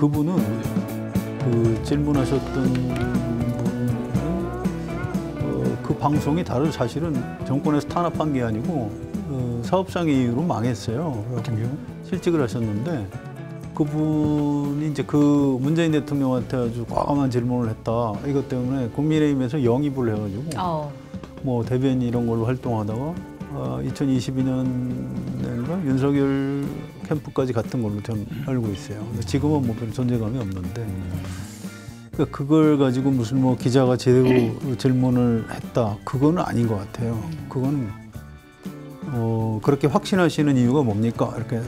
그분은 그 질문하셨던 분은 그 방송이 다른 사실은 정권에서 탄압한 게 아니고 사업상의 이유로 망했어요. 실직을 하셨는데 그분이 이제 그 문재인 대통령한테 아주 과감한 질문을 했다. 이것 때문에 국민의힘에서 영입을 해가지고 뭐 대변인 이런 걸로 활동하다가 2022년인가 윤석열 캠프까지 갔던 걸로 전 알고 있어요. 지금은 뭐 별 존재감이 없는데 그러니까 그걸 가지고 무슨 뭐 기자가 제대로 질문을 했다. 그거는 아닌 것 같아요. 그건 그렇게 확신하시는 이유가 뭡니까? 이렇게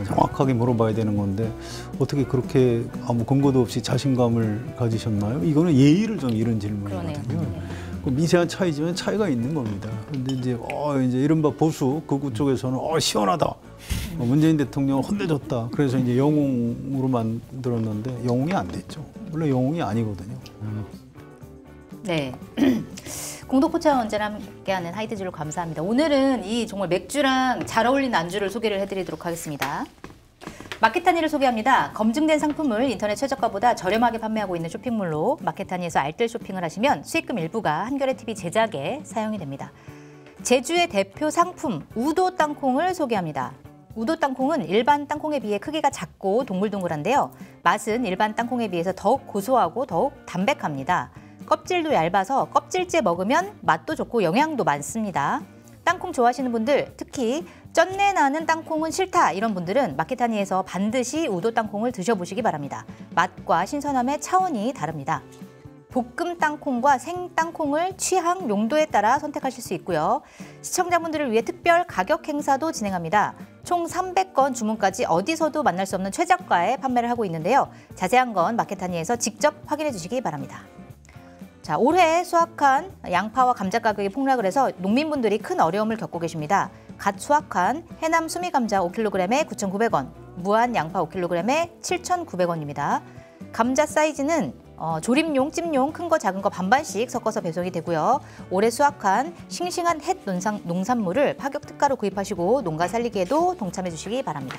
정확하게 물어봐야 되는 건데 어떻게 그렇게 아무 근거도 없이 자신감을 가지셨나요? 이거는 예의를 좀 잃은 질문이거든요. 그 미세한 차이지만 차이가 있는 겁니다. 근데 이제 이른바 보수 극우 쪽에서는 시원하다. 문재인 대통령 혼내줬다. 그래서 이제 영웅으로 만들었는데 영웅이 안 됐죠. 원래 영웅이 아니거든요. 네. 공동포차 언제나 함께하는 하이드즈로 감사합니다. 오늘은 이 정말 맥주랑 잘 어울리는 안주를 소개를 해드리도록 하겠습니다. 마케타니를 소개합니다. 검증된 상품을 인터넷 최저가보다 저렴하게 판매하고 있는 쇼핑몰로 마케타니에서 알뜰 쇼핑을 하시면 수익금 일부가 한겨레TV 제작에 사용이 됩니다. 제주의 대표 상품 우도 땅콩을 소개합니다. 우도 땅콩은 일반 땅콩에 비해 크기가 작고 동글동글한데요. 맛은 일반 땅콩에 비해서 더욱 고소하고 더욱 담백합니다. 껍질도 얇아서 껍질째 먹으면 맛도 좋고 영양도 많습니다. 땅콩 좋아하시는 분들, 특히 쩐내 나는 땅콩은 싫다 이런 분들은 마케타니에서 반드시 우도 땅콩을 드셔보시기 바랍니다. 맛과 신선함의 차원이 다릅니다. 볶음 땅콩과 생 땅콩을 취향, 용도에 따라 선택하실 수 있고요. 시청자분들을 위해 특별 가격 행사도 진행합니다. 총 300건 주문까지 어디서도 만날 수 없는 최저가에 판매를 하고 있는데요. 자세한 건 마케타니에서 직접 확인해 주시기 바랍니다. 자, 올해 수확한 양파와 감자 가격이 폭락을 해서 농민분들이 큰 어려움을 겪고 계십니다. 갓 수확한 해남 수미감자 5kg에 9,900원, 무안 양파 5kg에 7,900원입니다. 감자 사이즈는 조림용, 찜용, 큰 거 작은 거 반반씩 섞어서 배송이 되고요. 올해 수확한 싱싱한 햇 농산물을 파격 특가로 구입하시고 농가 살리기에도 동참해 주시기 바랍니다.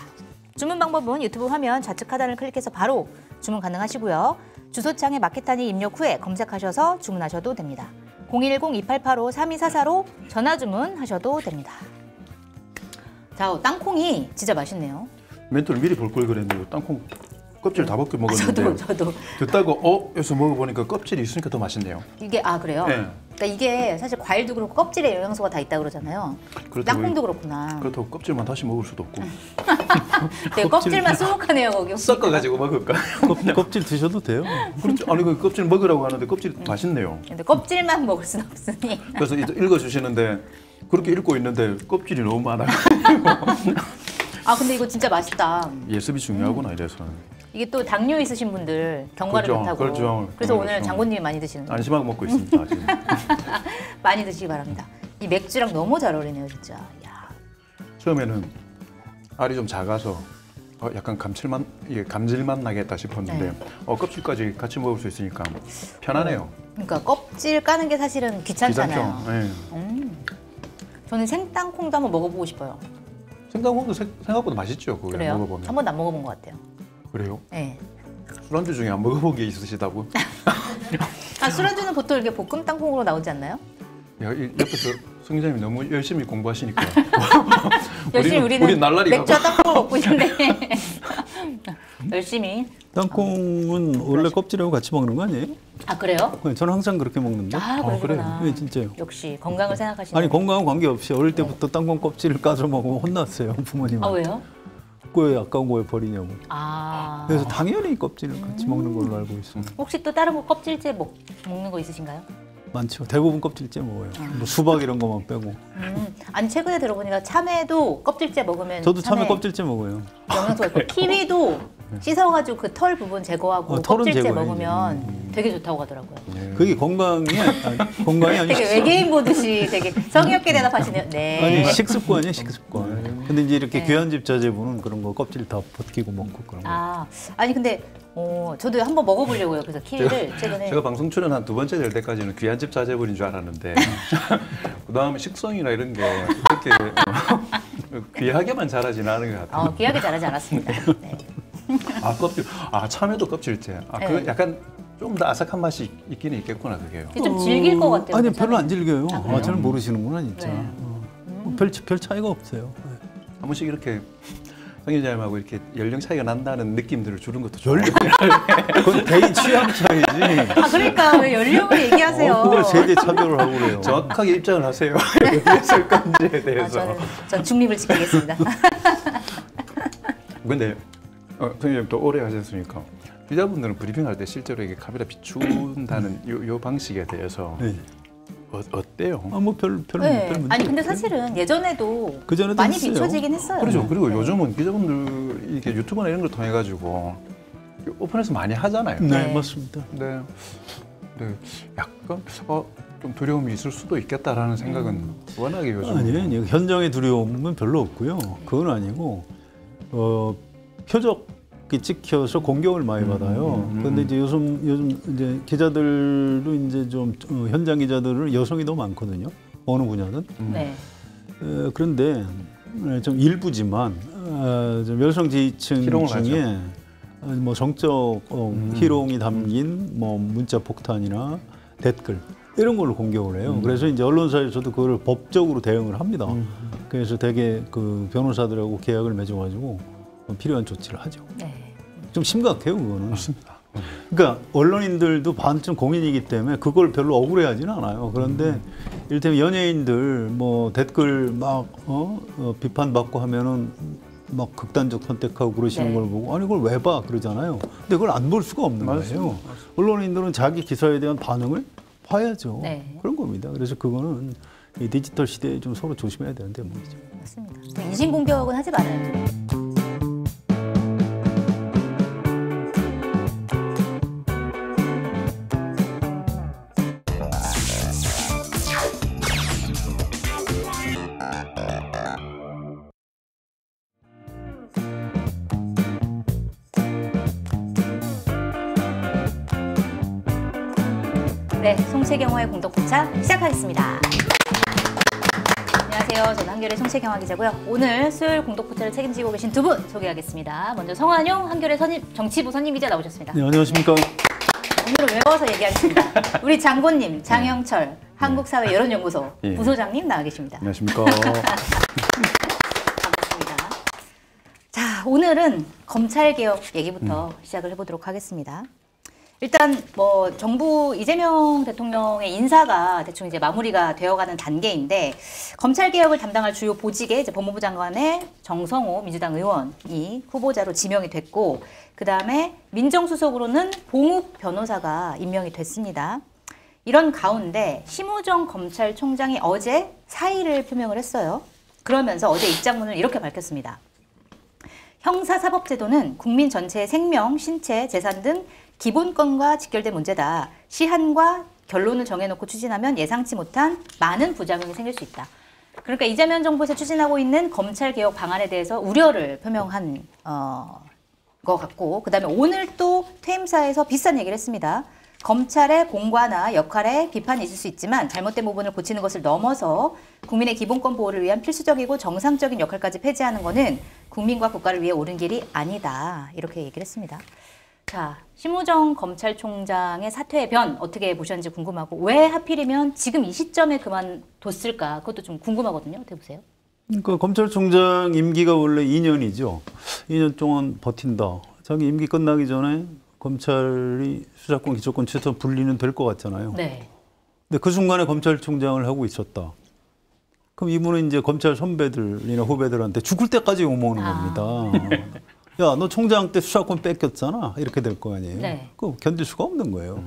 주문 방법은 유튜브 화면 좌측 하단을 클릭해서 바로 주문 가능하시고요. 주소창에 마케타니 입력 후에 검색하셔서 주문하셔도 됩니다. 010-2885-3244로 전화 주문하셔도 됩니다. 자, 땅콩이 진짜 맛있네요. 멘트를 미리 볼 걸 그랬네요. 땅콩 껍질 다 벗겨 먹었는데 저도 듣다가 해서 먹어보니까 껍질이 있으니까 더 맛있네요. 이게 그래요? 네. 그러니까 이게 사실 과일도 그렇고 껍질에 영양소가 다 있다고 그러잖아요. 땅콩도 그렇구나. 그렇다고 껍질만 다시 먹을 수도 없고. 네, 껍질만 수북하네요 거기. 섞어가지고 먹을까? 껍질 드셔도 돼요. 그렇죠. 아니 그 껍질 먹으라고 하는데 껍질 맛있네요. 근데 껍질만 먹을 수는 없으니. 그래서 읽어주시는데 그렇게 읽고 있는데 껍질이 너무 많아요. 근데 이거 진짜 맛있다. 예습이 중요하구나 이래서. 이게 또 당뇨 있으신 분들 견과류 못하고. 그렇죠. 그래서 오늘 장군님이 많이 드시는 거예요. 안심하고 먹고 있습니다. 지금. 많이 드시기 바랍니다. 이 맥주랑 너무 잘 어울리네요, 진짜. 야. 처음에는 알이 좀 작아서 약간 감질맛 나겠다 싶었는데 네. 껍질까지 같이 먹을 수 있으니까 편하네요. 그러니까 껍질 까는 게 사실은 귀찮잖아요. 네. 저는 생땅콩도 한번 먹어보고 싶어요. 생강콩도 생각보다 맛있죠. 그거 그래요? 먹어보면. 한 번도 안 먹어본 것 같아요. 그래요? 네. 술안주 중에 안 먹어본 게 있으시다고? 술안주는 보통 이렇게 볶음 땅콩으로 나오지 않나요? 옆에서 성 기자님이 너무 열심히 공부하시니까 열심히 우리는 날라리 맥주와 땅콩을 먹고 있는데 열심히. 땅콩은 원래 껍질하고 같이 먹는 거 아니에요? 그래요? 저는 항상 그렇게 먹는데. 그러구나. 네, 진짜요. 역시 건강을 생각하시는. 아니 건강은 관계없이 어릴 때부터 땅콩 껍질을 까서 먹으면 혼났어요 부모님한테. 왜요? 왜 아까운 거에 버리냐고. 그래서 당연히 껍질을 같이 먹는 걸로 알고 있습니다. 혹시 또 다른 거 껍질째 먹는 거 있으신가요? 많죠. 대부분 껍질째 먹어요. 뭐 수박 이런 것만 빼고. 아니 최근에 들어보니까 참외도 껍질째 먹으면 저도 참외 껍질째 먹어요. 영양소가 있고 키위도 씻어가지고 그 털 부분 제거하고 껍질째 제거해. 먹으면 되게 좋다고 하더라고요. 그게 건강이 아니 되게 외계인 보듯이 되게 성의 없게 대답하시네요. 네. 아니 식습관이에요, 식습관. 근데 이제 이렇게 귀한 집 자제분은 그런 거 껍질 다 벗기고 먹고 그런 거. 아니 근데 저도 한번 먹어보려고요. 그래서 키위를 최근에. 제가 방송 출연 한 2번째 될 때까지는 귀한 집 자제분인 줄 알았는데 그다음에 식성이나 이런 게 그렇게 귀하게만 자라지는 않은 것 같아요. 귀하게 자라지 않았습니다. 네. 아 껍질. 아 참외도 껍질째. 아 그거 네. 약간 좀 더 아삭한 맛이 있기는 있겠구나 그게요. 좀 질길 것 같아요. 아니 그 별로 안 참외는. 질겨요. 아, 그래요? 잘 모르시는구나 진짜. 네. 별 차이가 없어요. 네. 한 번씩 이렇게 성 기자님하고 이렇게 연령 차이가 난다는 느낌들을 주는 것도 좋아요. 그건 개인 취향 차이지. 아 그러니까 왜 연령을 얘기하세요? 그걸 세대 차별을 하고 그래요. 정확하게 입장을 하세요. 했을 건지에 대해서. 전 중립을 지키겠습니다. 근데 선생님 또 오래 하셨으니까 기자분들은 브리핑할 때 실제로 이게 카메라 비춘다는 요 방식에 대해서 네. 어때요? 뭐별 네. 문제 아니 근데 없어요. 사실은 예전에도 그전에도 많이 했어요. 비춰지긴 했어요. 그렇죠. 그리고 네. 요즘은 기자분들 이렇게 유튜브나 이런 걸 통해 가지고 오픈해서 많이 하잖아요. 네, 네. 맞습니다. 네. 약간 좀 두려움이 있을 수도 있겠다라는 생각은 워낙에 요즘 아니에요. 현장의 두려움은 별로 없고요. 그건 아니고 표적이 찍혀서 공격을 많이 받아요. 그런데 이제 요즘 이제 기자들도 이제 좀 현장 기자들은 여성이 더 많거든요. 어느 분야든. 네. 그런데 좀 일부지만 좀 여성 지지층 희롱을 중에 뭐 정적 희롱이 담긴 뭐 문자 폭탄이나 댓글 이런 걸로 공격을 해요. 그래서 이제 언론사에서도 그걸 법적으로 대응을 합니다. 그래서 대개 그 변호사들하고 계약을 맺어가지고 필요한 조치를 하죠. 네. 좀 심각해요, 그거는. 맞습니다. 그러니까 언론인들도 반쯤 공인이기 때문에 그걸 별로 억울해하지는 않아요. 그런데 이를테면 연예인들 뭐 댓글 막 비판받고 하면은 막 극단적 선택하고 그러시는 네. 걸 보고 아니 그걸 왜 봐 그러잖아요. 근데 그걸 안 볼 수가 없는 거예요. 언론인들은 자기 기사에 대한 반응을 봐야죠. 네. 그런 겁니다. 그래서 그거는 이 디지털 시대에 좀 서로 조심해야 되는 대목이죠. 맞습니다. 인신공격은 하지 말아야죠. 네, 송채경화의 공덕포차 시작하겠습니다. 안녕하세요. 저는 한겨레 송채경화 기자고요. 오늘 수요일 공덕포차를 책임지고 계신 두 분 소개하겠습니다. 먼저 성한용 한겨레 정치부 선임 기자 나오셨습니다. 네, 안녕하십니까. 오늘은 외워서 얘기하겠습니다. 우리 장군님, 장영철 한국사회여론연구소 예. 부소장님 나와 계십니다. 안녕하십니까. 반갑습니다. 자, 오늘은 검찰개혁 얘기부터 시작을 해보도록 하겠습니다. 일단 뭐 정부 이재명 대통령의 인사가 대충 이제 마무리가 되어가는 단계인데 검찰 개혁을 담당할 주요 보직에 이제 법무부 장관의 정성호 민주당 의원이 후보자로 지명이 됐고 그 다음에 민정수석으로는 봉욱 변호사가 임명이 됐습니다. 이런 가운데 심우정 검찰총장이 어제 사의를 표명을 했어요. 그러면서 어제 입장문을 이렇게 밝혔습니다. 형사사법제도는 국민 전체의 생명, 신체, 재산 등 기본권과 직결된 문제다. 시한과 결론을 정해놓고 추진하면 예상치 못한 많은 부작용이 생길 수 있다. 그러니까 이재명 정부에서 추진하고 있는 검찰개혁 방안에 대해서 우려를 표명한 것 같고 그 다음에 오늘 또 퇴임사에서 비슷한 얘기를 했습니다. 검찰의 공과나 역할에 비판이 있을 수 있지만 잘못된 부분을 고치는 것을 넘어서 국민의 기본권 보호를 위한 필수적이고 정상적인 역할까지 폐지하는 것은 국민과 국가를 위해 옳은 길이 아니다. 이렇게 얘기를 했습니다. 자, 심우정 검찰총장의 사퇴의 변 어떻게 보셨는지 궁금하고 왜 하필이면 지금 이 시점에 그만뒀을까 그것도 좀 궁금하거든요. 어떻게 보세요? 그러니까 검찰총장 임기가 원래 2년이죠. 2년 동안 버틴다. 자기 임기 끝나기 전에 검찰이 수사권, 기소권 최소 분리는 될 것 같잖아요. 네. 근데 그 순간에 검찰총장을 하고 있었다. 그럼 이분은 이제 검찰 선배들이나 후배들한테 죽을 때까지 욕먹는 겁니다. 야, 너 총장 때 수사권 뺏겼잖아. 이렇게 될 거 아니에요. 네. 그거 견딜 수가 없는 거예요.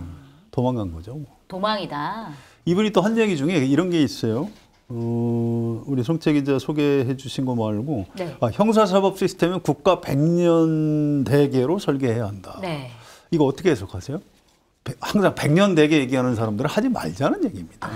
도망간 거죠. 뭐. 도망이다. 이분이 또 한 얘기 중에 이런 게 있어요. 우리 송채 기자 소개해 주신 거 말고 네. 형사사법 시스템은 국가 100년 대계로 설계해야 한다. 네. 이거 어떻게 해석하세요? 항상 100년 대계 얘기하는 사람들은 하지 말자는 얘기입니다.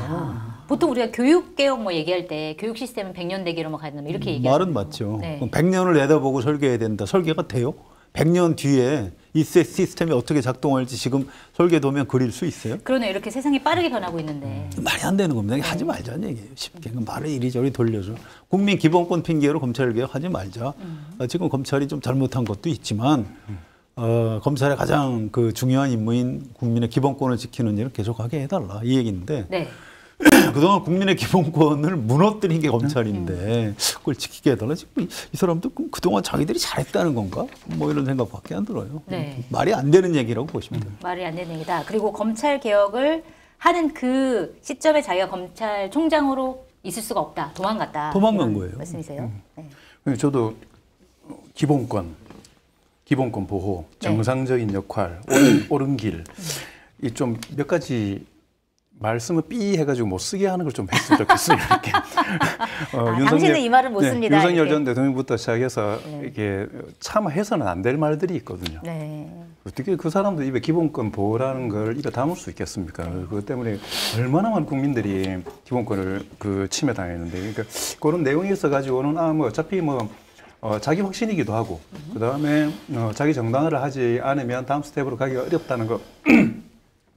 보통 우리가 교육개혁 뭐 얘기할 때 교육 시스템은 100년 대계로만 가야 된다 이렇게 얘기하는 말은 맞죠. 네. 그럼 100년을 내다보고 설계해야 된다. 설계가 돼요? 100년 뒤에 이 시스템이 어떻게 작동할지 지금 설계도면 그릴 수 있어요? 그러네. 이렇게 세상이 빠르게 변하고 있는데. 말이 안 되는 겁니다. 하지 말자는 얘기예요. 쉽게 말을 이리저리 돌려서 국민 기본권 핑계로 검찰 개혁하지 말자. 지금 검찰이 좀 잘못한 것도 있지만 검찰의 가장 그 중요한 임무인 국민의 기본권을 지키는 일을 계속하게 해달라 이 얘기인데 네. 그동안 국민의 기본권을 무너뜨린 게 검찰인데 그걸 지키게 해달라. 지금 이 사람도 그동안 자기들이 잘했다는 건가? 뭐 이런 생각밖에 안 들어요. 네. 말이 안 되는 얘기라고 보시면 돼요. 말이 안 되는 얘기다. 그리고 검찰 개혁을 하는 그 시점에 자기가 검찰총장으로 있을 수가 없다. 도망갔다. 도망간 이런 거예요. 말씀이세요? 네. 저도 기본권 보호, 네. 정상적인 역할, 옳은 길, 이 좀 몇 가지 말씀을 삐 해가지고 못 쓰게 하는 걸 좀 했으면 좋겠어요. 이렇게. 당신은 이 말을 못 씁니다. 윤석열 이렇게. 전 대통령부터 시작해서 이게 차마 해서는 안 될 말들이 있거든요. 네. 어떻게 그 사람들 입에 기본권 보호라는 걸 입에 담을 수 있겠습니까? 그것 때문에 얼마나 많은 국민들이 기본권을 그 침해당했는데, 그러니까 그런 내용이 있어가지고는 뭐 어차피 자기 확신이기도 하고, 그 다음에 자기 정당화를 하지 않으면 다음 스텝으로 가기가 어렵다는 거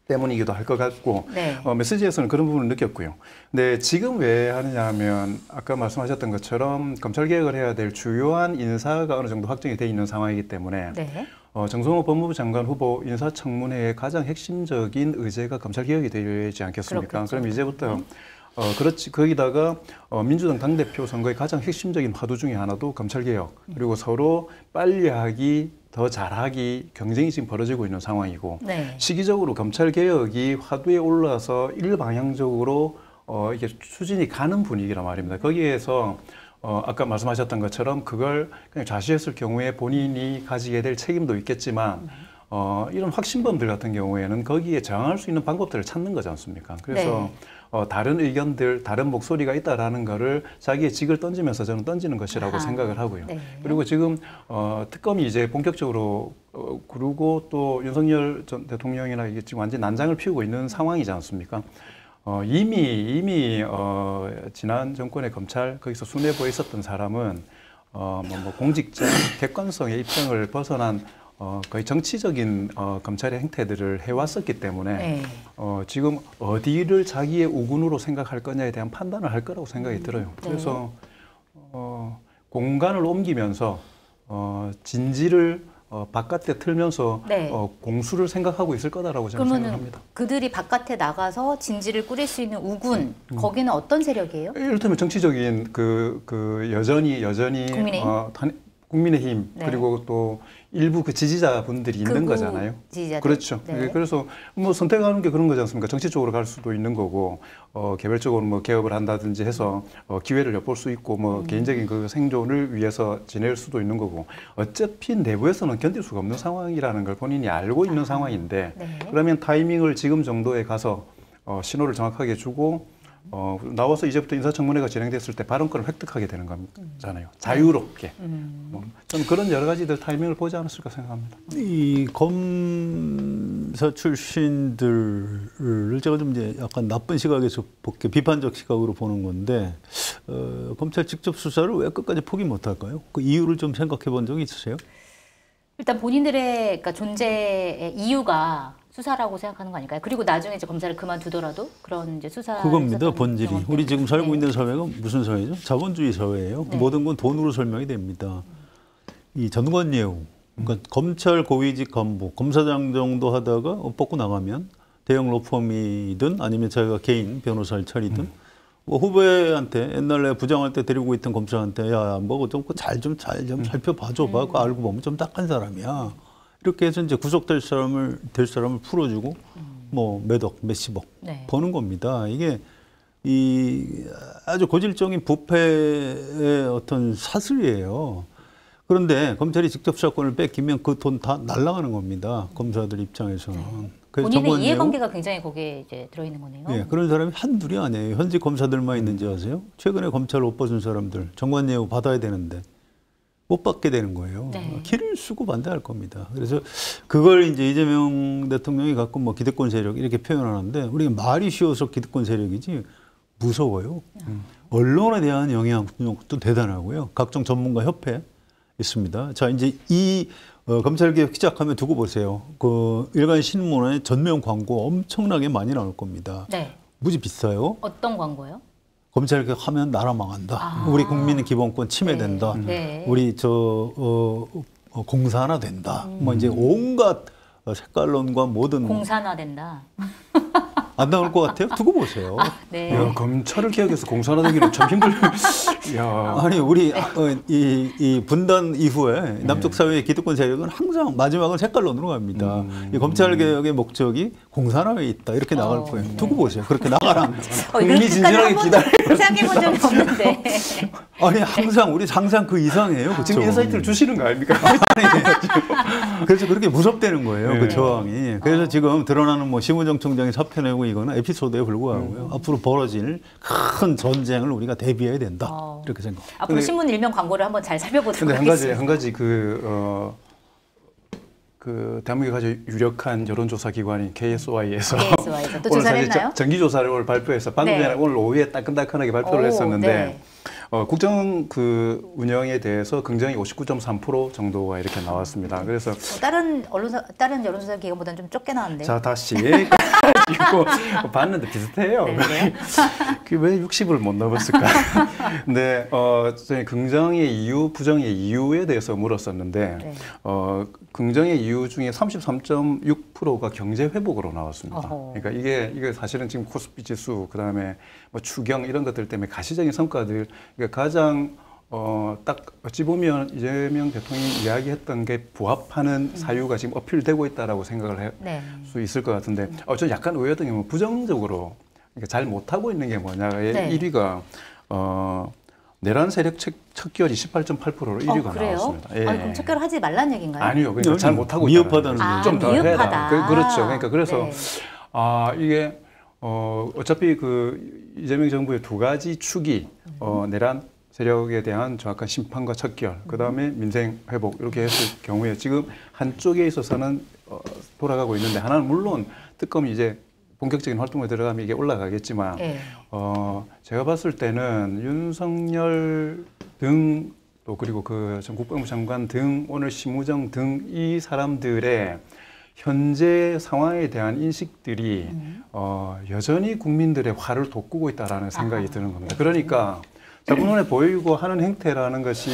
때문이기도 할 것 같고, 네. 메시지에서는 그런 부분을 느꼈고요. 근데 지금 왜 하느냐 하면 아까 말씀하셨던 것처럼 검찰 개혁을 해야 될 주요한 인사가 어느 정도 확정이 돼 있는 상황이기 때문에 네. 정성호 법무부 장관 후보 인사청문회의 가장 핵심적인 의제가 검찰 개혁이 되지 않겠습니까? 그렇겠죠. 그럼 이제부터 그렇지 거기다가 민주당 당대표 선거의 가장 핵심적인 화두 중에 하나도 검찰 개혁, 그리고 서로 빨리 하기 더 잘하기 경쟁이 지금 벌어지고 있는 상황이고, 네. 시기적으로 검찰 개혁이 화두에 올라서 일방향적으로 이게 추진이 가는 분위기란 말입니다. 거기에서 아까 말씀하셨던 것처럼 그걸 그냥 좌시했을 경우에 본인이 가지게 될 책임도 있겠지만 이런 확신범들 같은 경우에는 거기에 저항할 수 있는 방법들을 찾는 거지 않습니까? 그래서 다른 의견들, 다른 목소리가 있다라는 거를 자기의 직을 던지면서 저는 던지는 것이라고 생각을 하고요. 네. 그리고 지금 특검이 이제 본격적으로 그러고 또 윤석열 전 대통령이나 이게 지금 완전 난장을 피우고 있는 상황이지 않습니까? 이미 지난 정권의 검찰 거기서 수뇌부에 있었던 사람은 공직자 객관성의 입장을 벗어난 거의 정치적인 검찰의 행태들을 해왔었기 때문에 네. 지금 어디를 자기의 우군으로 생각할 거냐에 대한 판단을 할 거라고 생각이 들어요. 그래서 공간을 옮기면서 진지를 바깥에 틀면서 네. 공수를 생각하고 있을 거다라고 저는 생각합니다. 그들이 바깥에 나가서 진지를 꾸릴 수 있는 우군, 거기는 어떤 세력이에요? 이를테면 정치적인 그 여전히 국민의힘 네. 그리고 또 일부 그 지지자분들이 있는 거잖아요. 지지자들. 그렇죠. 네. 그래서 선택하는 게 그런 거지 않습니까? 정치 쪽으로 갈 수도 있는 거고, 개별적으로 개업을 한다든지 해서 기회를 엿볼 수 있고, 개인적인 그 생존을 위해서 지낼 수도 있는 거고, 어차피 내부에서는 견딜 수가 없는 상황이라는 걸 본인이 알고 있는 상황인데, 네. 그러면 타이밍을 지금 정도에 가서 신호를 정확하게 주고, 나와서 이제부터 인사청문회가 진행됐을 때 발언권을 획득하게 되는 거잖아요. 자유롭게. 저는 그런 여러 가지들 타이밍을 보지 않았을까 생각합니다. 이 검사 출신들을 제가 좀 이제 약간 나쁜 시각에서 볼게 비판적 시각으로 보는 건데 검찰 직접 수사를 왜 끝까지 포기 못할까요? 그 이유를 좀 생각해 본 적이 있으세요? 일단 본인들의 그러니까 존재의 이유가 수사라고 생각하는 거 아닐까요? 그리고 나중에 이제 검사를 그만두더라도 그런 이제 수사 그겁니다. 본질이. 우리 지금 살고 있는 사회가 무슨 사회죠? 자본주의 사회예요. 네. 모든 건 돈으로 설명이 됩니다. 이 전관예우, 그러니까 검찰 고위직 간부, 검사장 정도 하다가 뽑고 나가면 대형 로펌이든 아니면 자기가 개인 변호사를 차리든 후배한테 옛날에 부장할 때 데리고 있던 검사한테 야, 뭐 좀 잘 좀 살펴봐줘봐. 그거 알고 보면 좀 딱한 사람이야. 이렇게 해서 이제 구속될 사람을 풀어주고 몇억, 몇십억 네. 버는 겁니다. 이게 이 아주 고질적인 부패의 어떤 사슬이에요. 그런데 검찰이 직접 수사권을 뺏기면 그 돈 다 날아가는 겁니다. 검사들 입장에서는. 네. 그래서 본인의 이해관계가 굉장히 거기에 이제 들어있는 거네요. 네, 그런 사람이 한둘이 아니에요. 현직 검사들만 있는지 아세요? 최근에 검찰 못 벗은 사람들 정관예우 받아야 되는데 못 받게 되는 거예요. 네. 길을 쓰고 반대할 겁니다. 그래서 그걸 이제 이재명 대통령이 갖고 기득권 세력 이렇게 표현하는데 우리가 말이 쉬워서 기득권 세력이지 무서워요. 언론에 대한 영향력도 대단하고요. 각종 전문가 협회 있습니다. 자, 이제 이 검찰개혁 시작하면 두고 보세요. 그 일간 신문에 전면 광고 엄청나게 많이 나올 겁니다. 네. 무지 비싸요. 어떤 광고요? 검찰개혁 하면 나라 망한다. 아. 우리 국민의 기본권 침해된다. 네. 우리 공산화 된다. 뭐 이제 온갖 색깔론과 모든 공산화된다. 안 나올 것 같아요. 두고 보세요. 네. 야, 검찰을 개혁해서 공산화되기는 참 힘들. 야. 아니 우리 이 분단 이후에 남쪽 사회의 기득권 세력은 항상 마지막은 색깔론으로 갑니다. 이 검찰 개혁의 목적이 공산화에 있다 이렇게 나갈 거예요. 두고 보세요. 그렇게 나가라. 흥미진진하게 기다려요. 생각해본 적이 없는데. 아니 항상 우리 상상 그 이상이에요. 그쵸? 지금 인사이트를 주시는 거 아닙니까? 그래서 그렇게 무섭다는 거예요. 그 저항이. 그래서 지금 드러나는 뭐 심우정 총장이 사표 내고 이거는 에피소드에 불과하고요. 앞으로 벌어질 큰 전쟁을 우리가 대비해야 된다. 이렇게 생각합니다. 앞으로 신문 일면 광고를 한번 잘 살펴보도록 근데 하겠습니다. 한 가지 대한민국에 아주 유력한 여론조사 기관인 KSY에서 KSY에서 또 조사를 했나요? 정기 조사를 발표해서 방금 전에 오늘 오후에 따끈따끈하게 발표를 했었는데 네. 국정 그 운영에 대해서 긍정이 59.3% 정도가 이렇게 나왔습니다. 그래서 다른 여론조사 기관보다는 좀 적게 나왔는데요. 자 다시 이거 봤는데 비슷해요. 네. 왜 60을 못 넘었을까? 근데 저희 긍정의 이유, 부정의 이유에 대해서 물었었는데 네. 긍정의 이유 중에 33.6%가 경제 회복으로 나왔습니다. 어허. 그러니까 이게 사실은 지금 코스피 지수, 그다음에 뭐 추경 이런 것들 때문에 가시적인 성과들, 그러니까 가장 딱 어찌 보면 이재명 대통령이 이야기했던 게 부합하는 사유가 지금 어필되고 있다라고 생각을 할 수 있을 것 같은데, 저는 약간 의외였던 게 뭐 부정적으로 그러니까 잘 못하고 있는 게 뭐냐의 네. 1위가 내란 세력 척결이 18.8%로 1위가 그래요? 나왔습니다. 예. 아니, 그럼 척결을 하지 말라는 얘기인가요? 아니요, 그러니까 잘 못하고 미흡하다는 있다는 좀 더 미흡하다. 해라. 그렇죠. 그러니까 그래서 네. 이게 어차피 그 이재명 정부의 두 가지 축이 내란 세력에 대한 정확한 심판과 척결, 그 다음에 민생 회복 이렇게 했을 경우에 지금 한쪽에 있어서는 돌아가고 있는데, 하나는 물론 특검이 이제 본격적인 활동에 들어가면 이게 올라가겠지만 제가 봤을 때는 윤석열 등 또 그리고 그 전 국방부 장관 등 오늘 심우정 등 이 사람들의 현재 상황에 대한 인식들이 여전히 국민들의 화를 돋구고 있다라는 생각이 드는 겁니다. 그러니까 자꾸 눈에 보이고 하는 행태라는 것이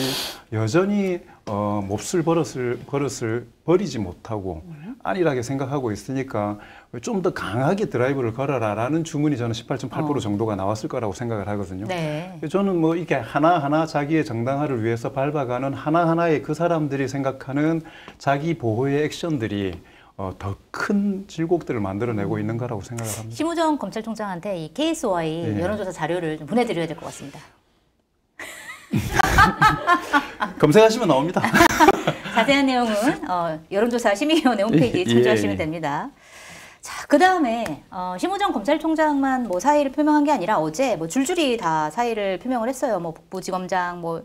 여전히 몹쓸 버릇을 버리지 못하고 안일하게 생각하고 있으니까 좀 더 강하게 드라이브를 걸어라라는 주문이 저는 18.8% 정도가 나왔을 거라고 생각을 하거든요. 네. 저는 뭐 이렇게 하나하나 자기의 정당화를 위해서 밟아가는 하나하나의 그 사람들이 생각하는 자기 보호의 액션들이 더 큰 질곡들을 만들어내고 있는 거라고 생각을 합니다. 심우정 검찰총장한테 이 KSY 여론조사 자료를 좀 보내드려야 될 것 같습니다. 검색하시면 나옵니다. 자세한 내용은 여론조사 심의위원회 홈페이지 참조하시면 됩니다. 자, 그 다음에 심우정 검찰총장만 뭐 사의를 표명한 게 아니라 어제 뭐 줄줄이 다 사의를 표명을 했어요. 뭐 북부지검장, 뭐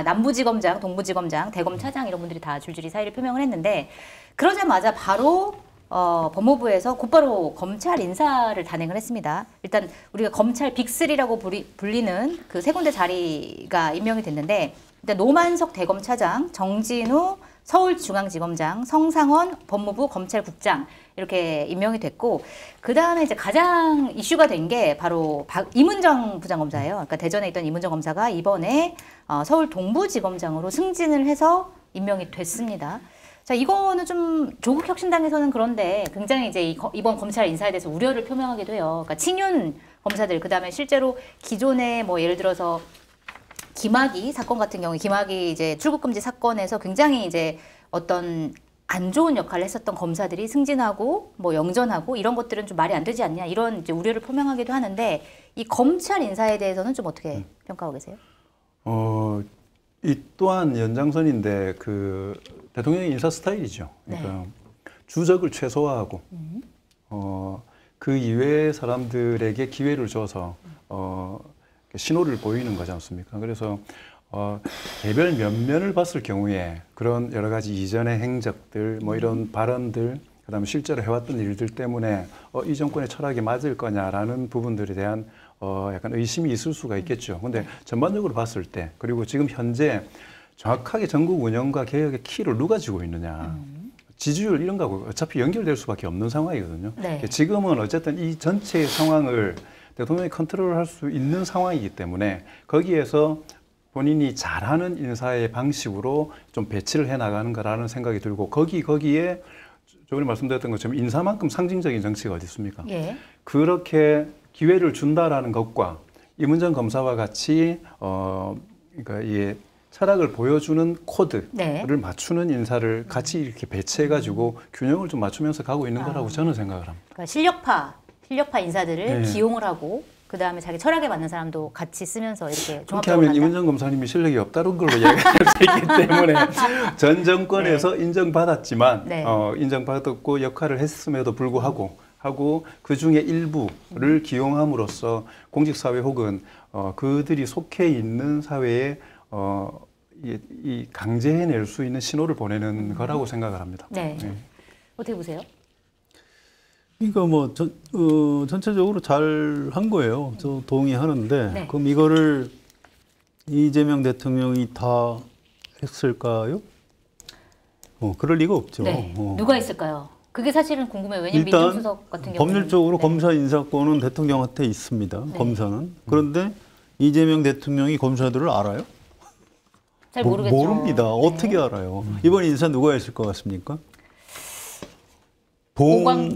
남부지검장, 동부지검장, 대검차장 이런 분들이 다 줄줄이 사의를 표명을 했는데, 그러자마자 바로 법무부에서 곧바로 검찰 인사를 단행을 했습니다. 일단 우리가 검찰 빅3라고 불리는 그 세 군데 자리가 임명이 됐는데, 일단 노만석 대검차장, 정진우 서울중앙지검장, 성상원 법무부 검찰국장 이렇게 임명이 됐고, 그 다음에 이제 가장 이슈가 된 게 바로 이문정 부장검사예요. 그러니까 대전에 있던 이문정 검사가 이번에 서울 동부지검장으로 승진을 해서 임명이 됐습니다. 자, 이거는 좀 조국 혁신당에서는 그런데 굉장히 이제 이번 검찰 인사에 대해서 우려를 표명하기도 해요. 그러니까 친윤 검사들, 그 다음에 실제로 기존에 뭐 예를 들어서 김학의 사건 같은 경우에 김학의 이제 출국금지 사건에서 굉장히 이제 어떤 안 좋은 역할을 했었던 검사들이 승진하고 뭐 영전하고 이런 것들은 좀 말이 안 되지 않냐, 이런 이제 우려를 표명하기도 하는데, 이 검찰 인사에 대해서는 좀 어떻게 평가하고 계세요? 이 또한 연장선인데 그 대통령의 인사 스타일이죠. 그러니까 주적을 최소화하고 그 이외의 사람들에게 기회를 줘서 신호를 보이는 거지 않습니까? 그래서 개별 면면을 봤을 경우에 그런 여러 가지 이전의 행적들, 뭐 이런 발언들, 그다음에 실제로 해왔던 일들 때문에 이 정권의 철학에 맞을 거냐라는 부분들에 대한 약간 의심이 있을 수가 있겠죠. 근데 전반적으로 봤을 때, 그리고 지금 현재 정확하게 전국 운영과 개혁의 키를 누가 쥐고 있느냐. 지지율 이런 거하고 어차피 연결될 수밖에 없는 상황이거든요. 네. 지금은 어쨌든 이 전체의 상황을 대통령이 컨트롤할 수 있는 상황이기 때문에 거기에서 본인이 잘하는 인사의 방식으로 좀 배치를 해 나가는 거라는 생각이 들고 거기에 저번에 말씀드렸던 것처럼 인사만큼 상징적인 정치가 어디 있습니까? 예. 그렇게 기회를 준다라는 것과 임은정 검사와 같이 그러니까 이 철학을 보여주는 코드를 네. 맞추는 인사를 같이 이렇게 배치해가지고 균형을 좀 맞추면서 가고 있는 거라고 저는 생각을 합니다. 그러니까 실력파 인사들을 네. 기용을 하고 그 다음에 자기 철학에 맞는 사람도 같이 쓰면서 이렇게 그렇게 종합적으로 하면 간다. 임은정 검사님이 실력이 없다는 걸로 이야기할 수 있기 때문에 전 정권에서 인정받았지만 네. 인정받았고 역할을 했음에도 불구하고 그 중에 일부를 기용함으로써 공직사회 혹은 그들이 속해 있는 사회에 이 강제해낼 수 있는 신호를 보내는 거라고 생각을 합니다. 네. 어떻게 보세요? 그러니까 뭐 전체적으로 잘 한 거예요. 저 동의하는데 네. 그럼 이거를 이재명 대통령이 다 했을까요? 그럴 리가 없죠. 네. 누가 있을까요? 그게 사실은 궁금해요. 왜냐면 일단 민정수석 같은 경우는 법률적으로 네. 검사 인사권은 대통령한테 있습니다. 네. 검사는. 그런데 이재명 대통령이 검사들을 알아요? 잘 모르겠죠. 모릅니다. 네. 어떻게 알아요? 이번 인사 누가 했을 것 같습니까?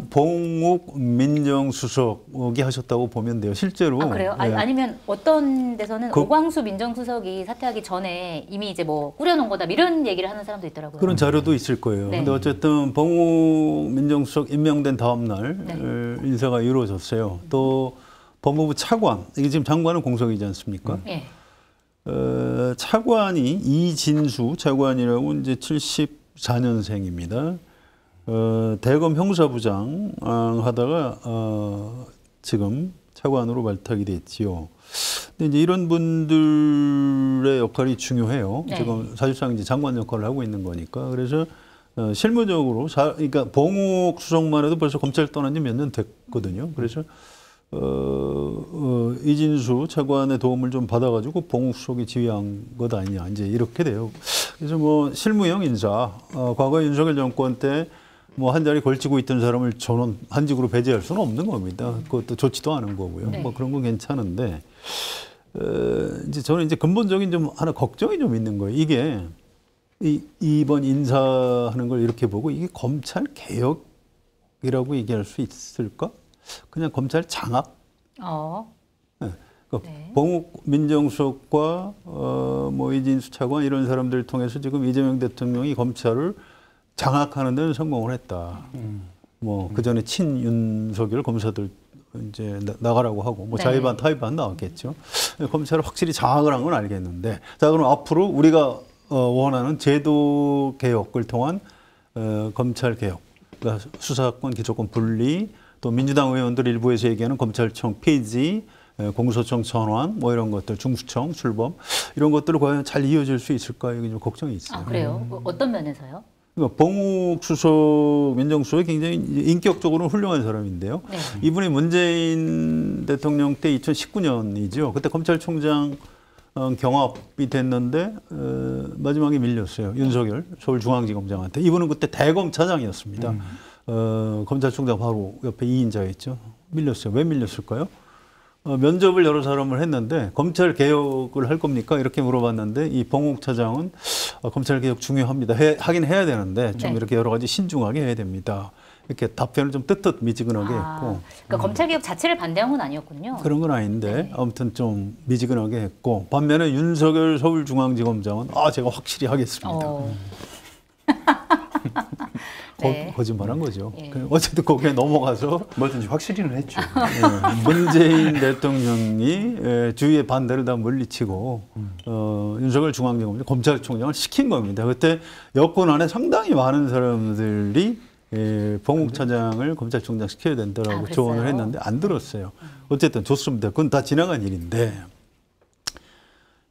봉욱 민정수석이 하셨다고 보면 돼요. 실제로. 아, 그래요? 네. 아니면 어떤 데서는 오광수 민정수석이 사퇴하기 전에 이미 이제 뭐 꾸려놓은 거다 이런 얘기를 하는 사람도 있더라고요. 그런 자료도 있을 거예요. 네. 근데 어쨌든 봉욱 민정수석 임명된 다음 날 네. 인사가 이루어졌어요. 또 법무부 차관, 이게 지금 장관은 공석이지 않습니까? 예. 차관이 이진수 차관이라고 이제 74년생입니다. 대검 형사부장 하다가 지금 차관으로 발탁이 됐지요. 근데 이제 이런 분들의 역할이 중요해요. 네. 지금 사실상 이제 장관 역할을 하고 있는 거니까. 그래서 실무적으로 그러니까 봉욱 수석만 해도 벌써 검찰 떠난 지 몇 년 됐거든요. 그래서 이진수 차관의 도움을 좀 받아가지고 봉욱 수석이 지휘한 것 아니냐 이제 이렇게 돼요. 그래서 뭐 실무형 인사, 과거 윤석열 정권 때 뭐 한 자리 걸치고 있던 사람을 전원 한직으로 배제할 수는 없는 겁니다. 그것도 좋지도 않은 거고요. 네. 뭐 그런 건 괜찮은데 이제 저는 이제 근본적인 좀 하나 걱정이 좀 있는 거예요. 이게 이번 인사하는 걸 이렇게 보고 이게 검찰 개혁이라고 얘기할 수 있을까? 그냥 검찰 장악? 네. 그러니까 네. 봉욱 민정수석과 뭐 이진수 차관 이런 사람들을 통해서 지금 이재명 대통령이 검찰을 장악하는 데는 성공을 했다. 뭐 그 전에 친윤석열 검사들 이제 나가라고 하고 뭐 네. 자의반 타의반 나왔겠죠. 검찰을 확실히 장악을 한 건 알겠는데, 자 그럼 앞으로 우리가 원하는 제도 개혁을 통한 검찰 개혁, 그러니까 수사권 기소권 분리, 또 민주당 의원들 일부에서 얘기하는 검찰청 폐지, 공소청 전환, 뭐 이런 것들, 중수청 출범 이런 것들을 과연 잘 이어질 수 있을까 이게 좀 걱정이 있어요. 아, 그래요? 어떤 면에서요? 그러니까 봉욱 수석, 민정수석이 굉장히 인격적으로는 훌륭한 사람인데요. 네. 이분이 문재인 대통령 때 2019년이죠. 그때 검찰총장 경합이 됐는데 마지막에 밀렸어요. 윤석열 서울중앙지검장한테. 이분은 그때 대검차장이었습니다. 검찰총장 바로 옆에 2인자였죠. 밀렸어요. 왜 밀렸을까요? 면접을 여러 사람을 했는데 검찰 개혁을 할 겁니까? 이렇게 물어봤는데 이 봉욱 차장은 검찰 개혁 중요합니다. 하긴 해야 되는데 좀 네. 이렇게 여러 가지 신중하게 해야 됩니다. 이렇게 답변을 좀 미지근하게 했고. 그러니까 검찰 개혁 자체를 반대한 건 아니었군요. 그런 건 아닌데 네. 아무튼 좀 미지근하게 했고, 반면에 윤석열 서울중앙지검장은 제가 확실히 하겠습니다. 네. 거짓말한 거죠. 예. 어쨌든 거기에 넘어가서 뭐든지 확실히는 했죠. 문재인 대통령이 주위의 반대를 다 물리치고 윤석열 중앙지검장 검찰총장을 시킨 겁니다. 그때 여권 안에 상당히 많은 사람들이 봉욱 차장을 검찰총장 시켜야 된다라고 그랬어요? 조언을 했는데 안 들었어요. 어쨌든 좋습니다. 그건 다 지나간 일인데,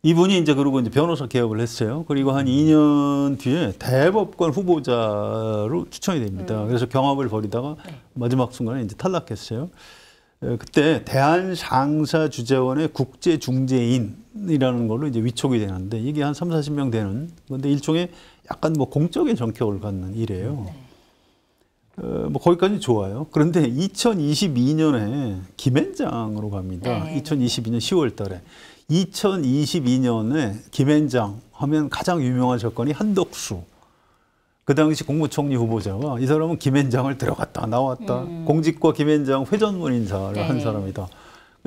이분이 이제 그러고 이제 변호사 개업을 했어요. 그리고 한 2년 뒤에 대법관 후보자로 추천이 됩니다. 그래서 경합을 벌이다가 마지막 순간에 이제 탈락했어요. 그때 대한상사주재원의 국제중재인이라는 걸로 이제 위촉이 되는데 이게 한 30-40명 되는 건데 일종의 약간 뭐 공적인 전격을 갖는 일이에요. 뭐 거기까지 좋아요. 그런데 2022년에 김앤장으로 갑니다. 네. 2022년 10월 달에. 2022년에 김앤장 하면 가장 유명한 사건이 한덕수. 그 당시 국무총리 후보자가 이 사람은 김앤장을 들어갔다 나왔다. 공직과 김앤장 회전문 인사를 네. 한 사람이다.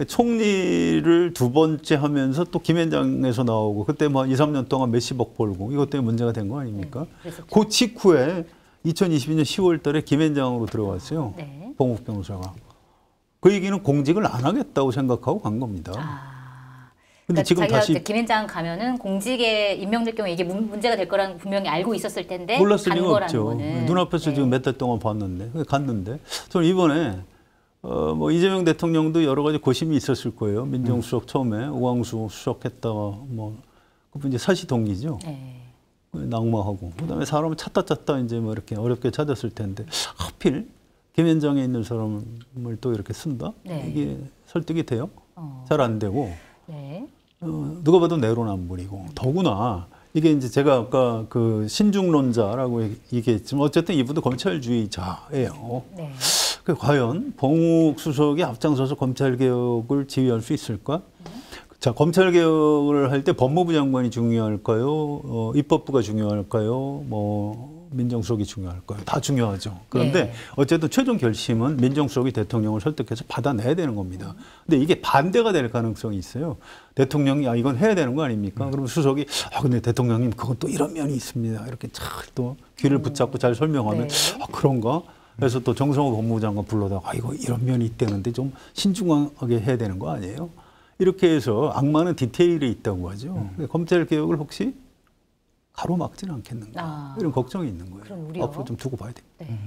총리를 두 번째 하면서 또 김앤장에서 나오고 그때 뭐 2, 3년 동안 몇십억 벌고 이것 때문에 문제가 된 거 아닙니까? 그 직후에 2022년 10월 달에 김앤장으로 들어갔어요. 네. 봉욱 변호사가. 그 얘기는 공직을 안 하겠다고 생각하고 간 겁니다. 근데 그러니까 지금 자기가 다시 이제 김앤장 가면은 공직에 임명될 경우에 이게 문제가 될 거라는 분명히 알고 있었을 텐데 몰랐을 간 리가 거라는 없죠. 거는. 눈앞에서 네. 지금 몇 달 동안 봤는데 갔는데 저는 이번에 뭐 이재명 대통령도 여러 가지 고심이 있었을 거예요. 민정수석 처음에 우광수 수석했다가 뭐 그분 이제 사시동기죠. 네. 낙마하고 그다음에 사람을 찾다 이제 뭐 이렇게 어렵게 찾았을 텐데 하필 김앤장에 있는 사람을 또 이렇게 쓴다? 네. 이게 설득이 돼요? 잘 안 되고 네. 누가 봐도 내로남불이고 더구나 이게 이제 제가 아까 그 신중론자라고 얘기했지만 어쨌든 이분도 검찰주의자예요. 네. 그 과연 봉욱 수석이 앞장서서 검찰개혁을 지휘할 수 있을까? 자, 검찰개혁을 할 때 법무부 장관이 중요할까요? 입법부가 중요할까요? 뭐 민정수석이 중요할까요? 다 중요하죠. 그런데 네. 어쨌든 최종 결심은 민정수석이 대통령을 설득해서 받아내야 되는 겁니다. 근데 이게 반대가 될 가능성이 있어요. 대통령이 이건 해야 되는 거 아닙니까? 그러면 수석이 근데 대통령님 그건 또 이런 면이 있습니다. 이렇게 또 귀를 붙잡고 잘 설명하면 네. 그런가? 그래서 또 정성호 법무부 장관 불러다가 이거 이런 면이 있다는데 좀 신중하게 해야 되는 거 아니에요? 이렇게 해서 악마는 디테일에 있다고 하죠. 검찰 개혁을 혹시 가로막지는 않겠는가 이런 걱정이 있는 거예요. 그런 우려. 앞으로 좀 두고 봐야 됩니다. 네.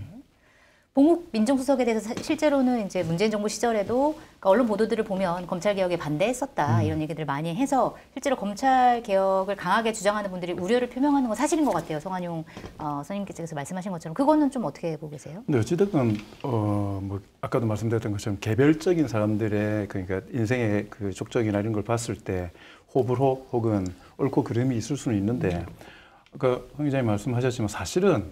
봉욱 민정수석에 대해서 실제로는 이제 문재인 정부 시절에도 그러니까 언론 보도들을 보면 검찰 개혁에 반대했었다 이런 얘기들을 많이 해서 실제로 검찰 개혁을 강하게 주장하는 분들이 우려를 표명하는 건 사실인 것 같아요. 성한용 선임께서 말씀하신 것처럼 그거는 좀 어떻게 보고 계세요? 근데 어찌됐든 뭐 아까도 말씀드렸던 것처럼 개별적인 사람들의 그러니까 인생의 그 족적이나 이런 걸 봤을 때 호불호 혹은 옳고 그름이 있을 수는 있는데 아까 황 기자님 말씀하셨지만 사실은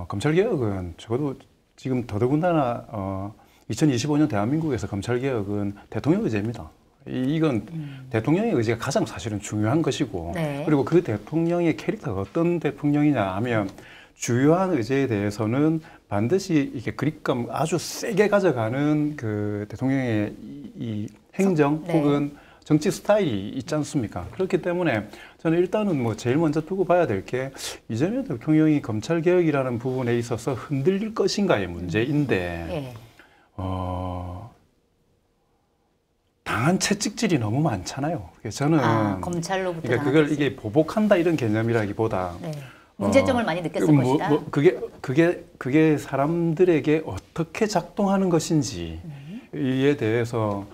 검찰 개혁은 적어도 지금 더더군다나 2025년 대한민국에서 검찰 개혁은 대통령 의제입니다. 이건 대통령의 의지가 가장 사실은 중요한 것이고 네. 그리고 그 대통령의 캐릭터가 어떤 대통령이냐 하면 주요한 의제에 대해서는 반드시 이게 그립감 아주 세게 가져가는 그 대통령의 이 행정 네. 혹은 정치 스타일이 있지 않습니까? 그렇기 때문에 저는 일단은 뭐 제일 먼저 두고 봐야 될 게 이재명 대통령이 검찰 개혁이라는 부분에 있어서 흔들릴 것인가의 문제인데 예. 당한 채찍질이 너무 많잖아요. 그래서 저는 검찰로부터 그러니까 당한 그걸 채찍. 이게 보복한다 이런 개념이라기보다 네. 문제점을 많이 느꼈을 것이다. 그게 사람들에게 어떻게 작동하는 것인지에 대해서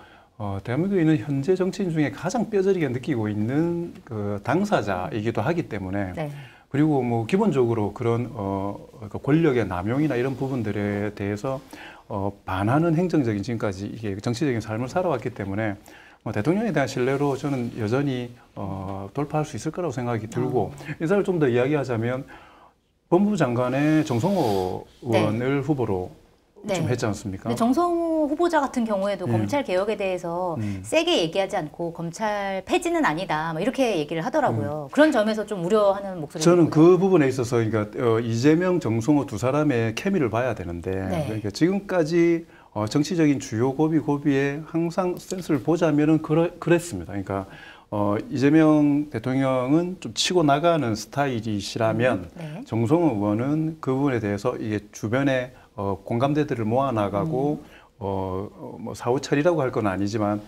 대한민국에 있는 현재 정치인 중에 가장 뼈저리게 느끼고 있는 그 당사자이기도 하기 때문에 네. 그리고 뭐 기본적으로 그런 그 권력의 남용이나 이런 부분들에 대해서 반하는 행정적인 지금까지 이게 정치적인 삶을 살아왔기 때문에 대통령에 대한 신뢰로 저는 여전히 돌파할 수 있을 거라고 생각이 들고 인사를 좀 더 이야기하자면 법무부 장관의 정성호 의원을 후보로 좀 했지 않습니까? 근데 정성호 후보자 같은 경우에도 예. 검찰 개혁에 대해서 세게 얘기하지 않고 검찰 폐지는 아니다 뭐 이렇게 얘기를 하더라고요. 그런 점에서 좀 우려하는 목소리가 저는 그 부분에 있어서 그러니까 이재명, 정성호 두 사람의 케미를 봐야 되는데 네. 그러니까 지금까지 정치적인 주요 고비고비에 항상 센스를 보자면은 그랬습니다. 그러니까 이재명 대통령은 좀 치고 나가는 스타일이시라면 네. 정성호 의원은 그 부분에 대해서 이게 주변에 공감대들을 모아나가고 뭐 사후처리라고 할 건 아니지만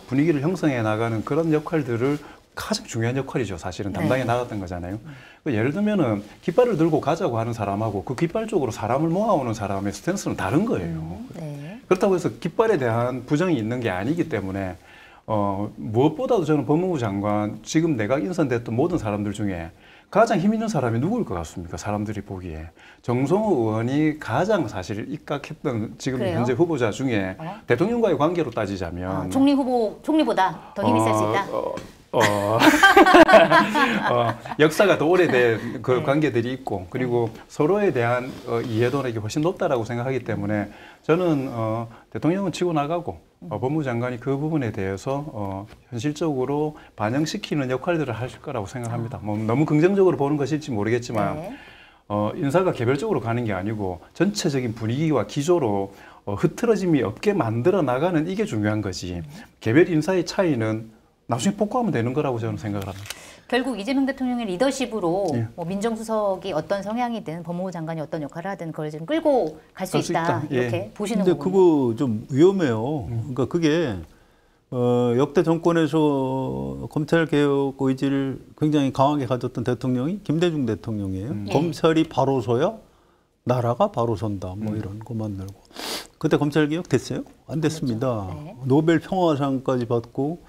분위기를 형성해 나가는 그런 역할들을 가장 중요한 역할이죠. 사실은 담당해 나갔던 거잖아요. 예를 들면은 깃발을 들고 가자고 하는 사람하고 그 깃발 쪽으로 사람을 모아오는 사람의 스탠스는 다른 거예요. 네. 그렇다고 해서 깃발에 대한 부정이 있는 게 아니기 때문에 무엇보다도 저는 법무부 장관 지금 내가 인선됐던 모든 사람들 중에 가장 힘 있는 사람이 누구일 것 같습니까? 사람들이 보기에. 정성호 의원이 가장 사실 입각했던 지금 그래요? 현재 후보자 중에 대통령과의 관계로 따지자면 총리보다 더 힘이 셀 수 있다. 역사가 더 오래된 그 네. 관계들이 있고 그리고 서로에 대한 이해도는 이게 훨씬 높다라고 생각하기 때문에 저는 대통령은 치고 나가고 법무부 장관이 그 부분에 대해서 현실적으로 반영시키는 역할들을 하실 거라고 생각합니다. 뭐 너무 긍정적으로 보는 것일지 모르겠지만 네. 인사가 개별적으로 가는 게 아니고 전체적인 분위기와 기조로 흐트러짐이 없게 만들어 나가는 이게 중요한 거지. 개별 인사의 차이는 나중에 복구하면 되는 거라고 저는 생각을 합니다. 결국 이재명 대통령의 리더십으로 예. 뭐 민정수석이 어떤 성향이든 법무부 장관이 어떤 역할을 하든 그걸 좀 끌고 갈 수 갈수 있다. 있다. 예. 이렇게 보시는 근데 거군요. 그거 좀 위험해요. 그러니까 그게 역대 정권에서 검찰 개혁 의지를 굉장히 강하게 가졌던 대통령이 김대중 대통령이에요. 예. 검찰이 바로 서야 나라가 바로 선다. 뭐 이런 거 만들고. 그때 검찰 개혁 됐어요? 안 됐습니다. 그렇죠. 네. 노벨 평화상까지 받고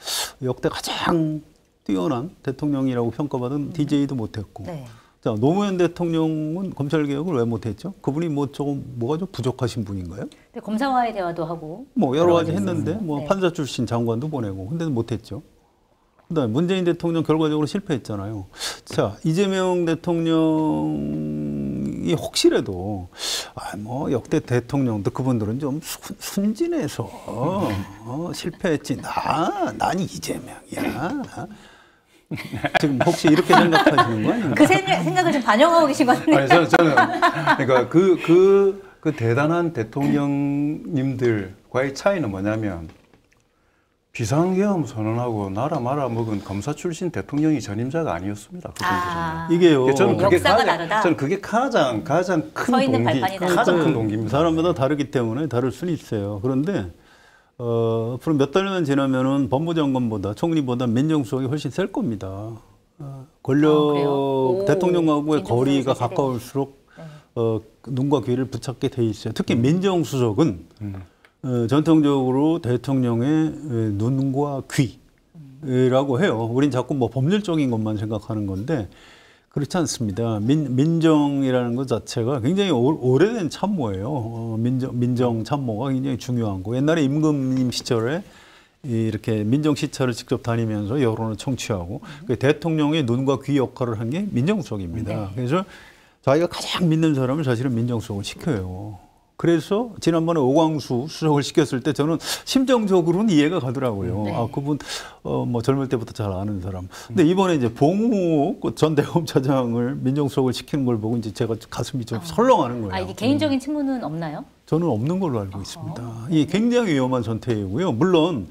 역대 가장 뛰어난 대통령이라고 평가받은 DJ도 못했고. 네. 자, 노무현 대통령은 검찰 개혁을 왜 못했죠? 그분이 뭐 조금 뭐가 좀 부족하신 분인가요? 근데 검사와의 대화도 하고 뭐 여러 가지 있었어요. 했는데 뭐 네. 판사 출신 장관도 보내고 근데 못했죠. 그다음에 문재인 대통령 결과적으로 실패했잖아요. 자, 이재명 대통령이 혹시라도 뭐 역대 대통령도 그분들은 좀 순진해서 실패했지. 난 이재명이야. 지금 혹시 이렇게 생각하시는 거 아니에요? 그 생각을 좀 반영하고 계신 것 같네요. 아니, 저는 그러니까 그 대단한 대통령님들과의 차이는 뭐냐면 비상계엄 선언하고 나라 말아먹은 검사 출신 대통령이 전임자가 아니었습니다. 그분들은. 이게요. 저는 그게 역사가 다르다. 저는 그게 가장 큰 서 있는 동기, 발판이다. 가장 큰 동기입니다. 사람마다 다르기 때문에 다를 수는 있어요. 그런데 앞으로 몇 달만 지나면은 법무장관보다 총리보다 민정수석이 훨씬 셀 겁니다. 권력 그래요? 오, 대통령하고의 민정수석이 거리가 세대. 가까울수록 눈과 귀를 붙잡게 돼 있어요. 특히 민정수석은 전통적으로 대통령의 눈과 귀라고 해요. 우린 자꾸 뭐 법률적인 것만 생각하는 건데 그렇지 않습니다. 민정이라는 것 자체가 굉장히 오래된 참모예요. 민정 참모가 굉장히 중요한 거. 옛날에 임금님 시절에 이렇게 민정 시찰을 직접 다니면서 여론을 청취하고 그 대통령의 눈과 귀 역할을 한 게 민정수석입니다. 네. 그래서 자기가 가장 믿는 사람을 사실은 민정수석을 시켜요. 그래서 지난번에 오광수 수석을 시켰을 때 저는 심정적으로는 이해가 가더라고요. 네. 아, 그분 뭐 젊을 때부터 잘 아는 사람. 근데 이번에 이제 봉욱 전 대검차장을 민정수석을 시키는 걸 보고 이제 제가 가슴이 좀 설렁하는 거예요. 이게 개인적인 친분은 없나요? 저는 없는 걸로 알고 있습니다. 이게 굉장히 위험한 선택이고요. 물론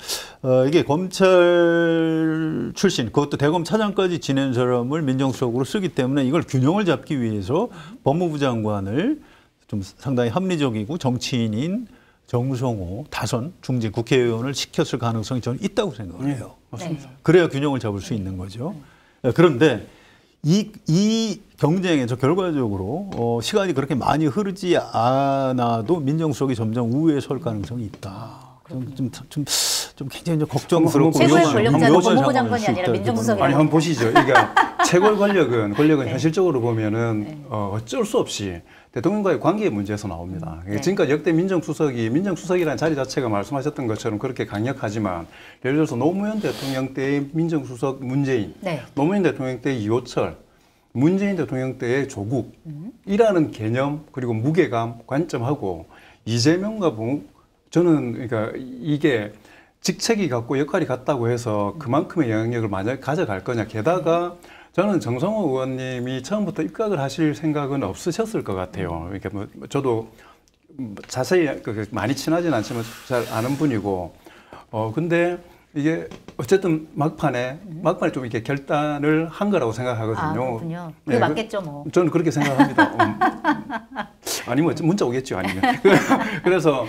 이게 검찰 출신, 그것도 대검 차장까지 지낸 사람을 민정수석으로 쓰기 때문에 이걸 균형을 잡기 위해서 법무부 장관을 좀 상당히 합리적이고 정치인인 정성호 다선 중진 국회의원을 시켰을 가능성이 저는 있다고 생각을 해요. 맞습니다. 그래야 균형을 잡을 수 있는 거죠. 그런데 이 경쟁에서 결과적으로 시간이 그렇게 많이 흐르지 않아도 민정수석이 점점 우위에 설 가능성이 있다. 좀 굉장히 좀 걱정스럽고 최고의 위험한 권력자는 위험한 법무부 상황일 장관이 수 아니라 있다, 민정수석이라고. 아니 한번 보시죠. 그러니까 최고의 권력은 현실적으로 보면은 어쩔 수 없이 대통령과의 관계의 문제에서 나옵니다. 네. 지금까지 역대 민정수석이라는 자리 자체가 말씀하셨던 것처럼 그렇게 강력하지만 예를 들어서 노무현 대통령 때의 민정수석 문재인, 네. 노무현 대통령 때의 이호철, 문재인 대통령 때의 조국이라는 개념 그리고 무게감, 관점하고 이재명과 저는 그러니까 이게 직책이 같고 역할이 같다고 해서 그만큼의 영향력을 만약 가져갈 거냐. 게다가 저는 정성호 의원님이 처음부터 입각을 하실 생각은 없으셨을 것 같아요. 그러니까 뭐 저도 자세히 많이 친하진 않지만 잘 아는 분이고, 근데 이게 어쨌든 막판에 좀 이렇게 결단을 한 거라고 생각하거든요. 그렇군요. 그게 맞겠죠, 뭐. 저는 그렇게 생각합니다. 아니면 문자 오겠죠, 아니면. 그래서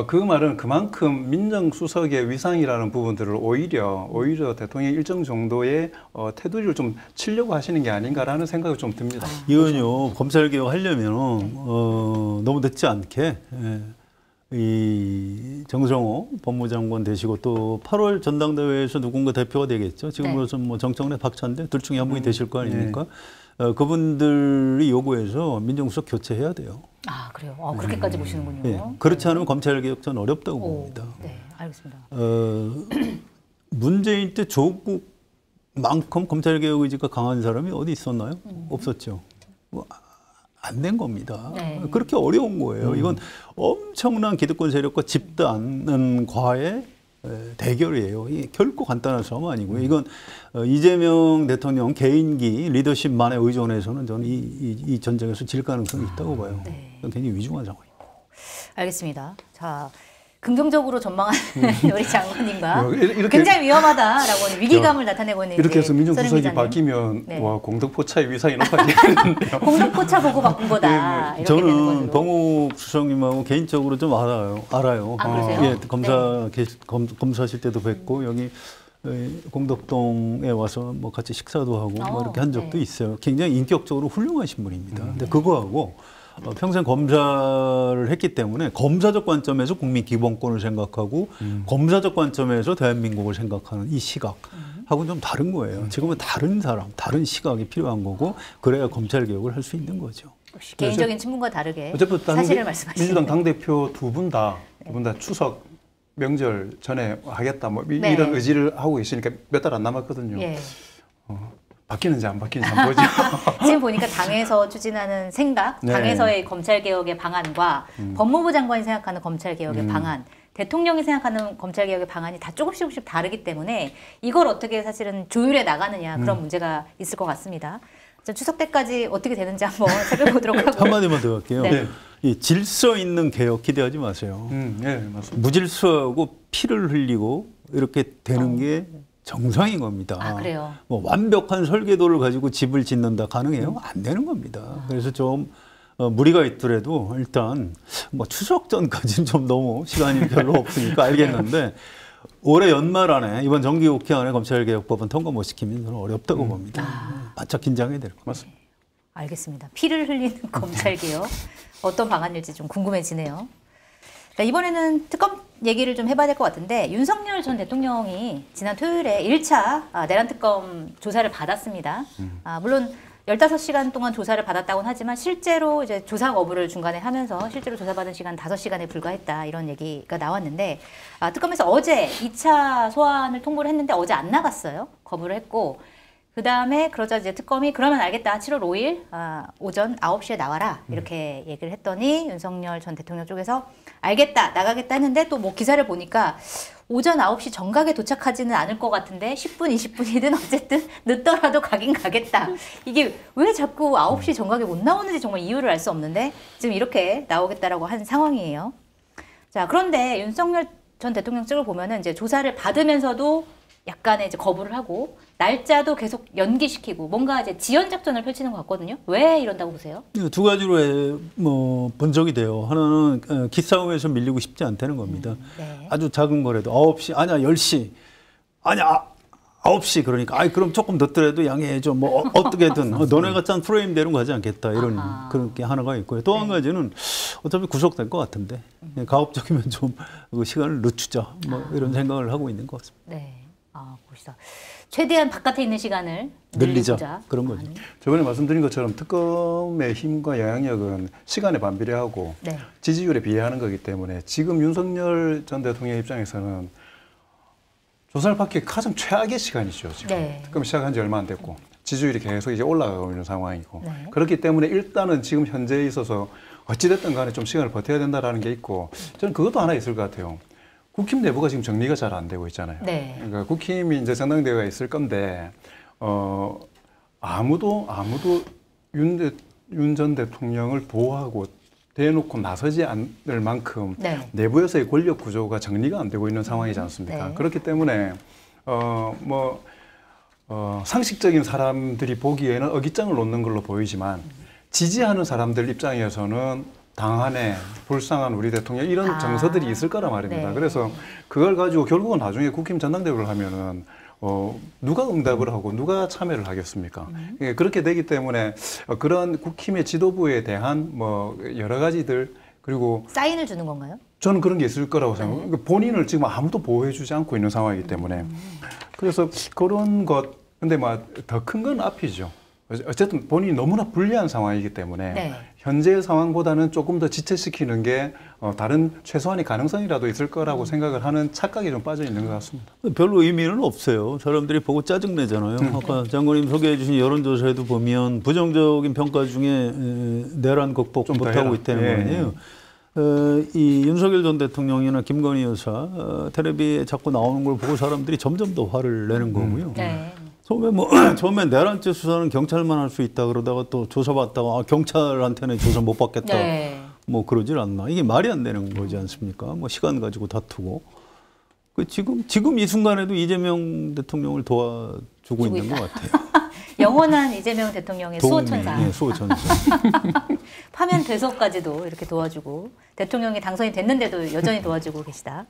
그 말은 그만큼 민정수석의 위상이라는 부분들을 오히려 대통령이 일정 정도의 테두리를 좀 치려고 하시는 게 아닌가라는 생각이 좀 듭니다. 이건요, 검찰개혁 하려면 너무 늦지 않게 이 정성호 법무장관 되시고 또 8월 전당대회에서 누군가 대표가 되겠죠. 지금으로서는 뭐 정청래, 박찬대 둘 중에 한 분이 되실 거 아닙니까? 그분들이 요구해서 민정수석 교체해야 돼요. 아, 그래요. 그렇게까지 보시는군요. 예, 그렇지 않으면 검찰개혁 전 어렵다고 봅니다. 네, 알겠습니다. 문재인 때 조국만큼 검찰개혁 의지가 강한 사람이 어디 있었나요? 없었죠. 안 된 겁니다. 네. 그렇게 어려운 거예요. 이건 엄청난 기득권 세력과 집단과의 대결이에요. 이게 결코 간단한 싸움 아니고요. 이건 이재명 대통령 개인기 리더십만에 의존해서는 저는 이 전쟁에서 질 가능성이 있다고 봐요. 네. 이건 굉장히 위중한 상황입니다. 알겠습니다. 자, 긍정적으로 전망하는 우리 장관님과 이렇게, 굉장히 위험하다라고 위기감을 나타내고 있는 이렇게 해서 민정수석이 기자님. 바뀌면 네. 와 공덕포차의 위상이 높아지겠는데요. 공덕포차 보고 바꾼 거다. 이렇게 되는 저는 거죠. 봉욱 수석님하고 개인적으로 좀 알아요. 아, 그러세요? 예, 검사하실 때도 뵙고 여기 공덕동에 와서 뭐 같이 식사도 하고 뭐 이렇게 한 적도 네. 있어요. 굉장히 인격적으로 훌륭하신 분입니다. 근데 그거하고 평생 검사를 했기 때문에 검사적 관점에서 국민 기본권을 생각하고 검사적 관점에서 대한민국을 생각하는 이 시각하고는 좀 다른 거예요. 지금은 다른 사람, 다른 시각이 필요한 거고 그래야 검찰 개혁을 할 수 있는 거죠. 역시 개인적인 친분과 다르게 어쨌든 사실을 말씀하시는 민주당 당대표 두 분 다 추석 명절 전에 하겠다 뭐 네. 이런 의지를 하고 계시니까 몇 달 안 남았거든요. 예. 바뀌는지 안 바뀌는지 한번 보죠. 지금 보니까 당에서 추진하는 생각, 네. 당에서의 검찰개혁의 방안과 법무부 장관이 생각하는 검찰개혁의 방안, 대통령이 생각하는 검찰개혁의 방안이 다 조금씩 다르기 때문에 이걸 어떻게 사실은 조율해 나가느냐 그런 문제가 있을 것 같습니다. 추석 때까지 어떻게 되는지 한번 살펴보도록 하고. 한마디만 더 할게요. 네. 이 질서 있는 개혁 기대하지 마세요. 네, 맞습니다. 무질서하고 피를 흘리고 이렇게 되는 게 정상인 겁니다. 아, 그래요? 뭐 완벽한 설계도를 가지고 집을 짓는다 가능해요? 안 되는 겁니다. 그래서 좀 무리가 있더라도 일단 뭐 추석 전까지는 좀 너무 시간이 별로 없으니까 알겠는데 올해 연말 안에 이번 정기국회 안에 검찰개혁법은 통과 못 시키면 저는 어렵다고 봅니다. 바짝 긴장해야 될 겁니다. 맞습니다. 알겠습니다. 피를 흘리는 검찰개혁 어떤 방안일지 좀 궁금해지네요. 자, 이번에는 특검 얘기를 좀 해봐야 될 것 같은데 윤석열 전 대통령이 지난 토요일에 1차 내란 특검 조사를 받았습니다. 물론 15시간 동안 조사를 받았다고는 하지만 실제로 이제 조사 거부를 중간에 하면서 실제로 조사받은 시간 5시간에 불과했다 이런 얘기가 나왔는데 특검에서 어제 2차 소환을 통보를 했는데 어제 안 나갔어요. 거부를 했고 그 다음에 그러자 이제 특검이 그러면 알겠다. 7월 5일 오전 9시에 나와라. 이렇게 얘기를 했더니 윤석열 전 대통령 쪽에서 알겠다. 나가겠다 했는데 또 뭐 기사를 보니까 오전 9시 정각에 도착하지는 않을 것 같은데 10분, 20분이든 어쨌든 늦더라도 가긴 가겠다. 이게 왜 자꾸 9시 정각에 못 나오는지 정말 이유를 알 수 없는데 지금 이렇게 나오겠다라고 한 상황이에요. 자, 그런데 윤석열 전 대통령 측을 보면은 이제 조사를 받으면서도 약간의 이제 거부를 하고 날짜도 계속 연기시키고 뭔가 이제 지연 작전을 펼치는 것 같거든요. 왜 이런다고 보세요? 두 가지로 뭐 번쩍이 돼요. 하나는 기싸움에서 밀리고 싶지 않다는 겁니다. 네. 아주 작은 거라도 9시 아니야 10시 아니야 9시 그러니까 그럼 조금 늦더라도 양해해줘 뭐 어떻게든 너네가 짠 프레임대로 가지 않겠다 이런 그런 게 하나가 있고요. 또 한 가지는 어차피 구속될 것 같은데 가급적이면 좀 그 시간을 늦추자 뭐 이런 생각을 하고 있는 것 같습니다. 네. 봅시다. 최대한 바깥에 있는 시간을 늘리자 그런 거죠. 저번에 말씀드린 것처럼 특검의 힘과 영향력은 시간에 반비례하고 네. 지지율에 비례하는 거기 때문에 지금 윤석열 전 대통령 입장에서는 조사를 받기 가장 최악의 시간이죠. 지금 네. 특검 시작한 지 얼마 안 됐고 지지율이 계속 이제 올라가고 있는 상황이고 네. 그렇기 때문에 일단은 지금 현재에 있어서 어찌됐든 간에 좀 시간을 버텨야 된다라는 게 있고 저는 그것도 하나 있을 것 같아요. 국힘 내부가 지금 정리가 잘 안 되고 있잖아요. 네. 그러니까 국힘이 이제 전당대회가 있을 건데 아무도 윤 전 대통령을 보호하고 대놓고 나서지 않을 만큼 네. 내부에서의 권력 구조가 정리가 안 되고 있는 상황이지 않습니까? 네. 그렇기 때문에 상식적인 사람들이 보기에는 어깃장을 놓는 걸로 보이지만 지지하는 사람들 입장에서는 당한에 불쌍한 우리 대통령 이런 정서들이 있을 거라 말입니다. 네. 그래서 그걸 가지고 결국은 나중에 국힘 전당대회를 하면은 누가 응답을 하고 누가 참여를 하겠습니까? 예, 그렇게 되기 때문에 그런 국힘의 지도부에 대한 뭐 여러 가지들 그리고 사인을 주는 건가요? 저는 그런 게 있을 거라고 생각해요. 본인을 지금 아무도 보호해주지 않고 있는 상황이기 때문에 그래서 그런 것 근데 뭐 더 큰 건 앞이죠. 어쨌든 본인이 너무나 불리한 상황이기 때문에 네. 현재 상황보다는 조금 더 지체시키는 게 다른 최소한의 가능성이라도 있을 거라고 생각을 하는 착각이 좀 빠져 있는 것 같습니다. 별로 의미는 없어요. 사람들이 보고 짜증내잖아요. 아까 장관님 소개해 주신 여론조사에도 보면 부정적인 평가 중에 내란 극복 좀더 못하고 해라. 있다는 예. 거 아니에요. 이 윤석열 전 대통령이나 김건희 여사 텔레비에 자꾸 나오는 걸 보고 사람들이 점점 더 화를 내는 거고요. 네. 처음에 내란죄 수사는 경찰만 할 수 있다 그러다가 또 조사받다가 경찰한테는 조사 못 받겠다. 네. 뭐 그러질 않나. 이게 말이 안 되는 거지 않습니까? 뭐 시간 가지고 다투고. 지금 이 순간에도 이재명 대통령을 도와주고 있는 것 같아요. 영원한 이재명 대통령의 수호천사. 네, 수호천사. 파면 돼서까지도 이렇게 도와주고 대통령이 당선이 됐는데도 여전히 도와주고 계시다.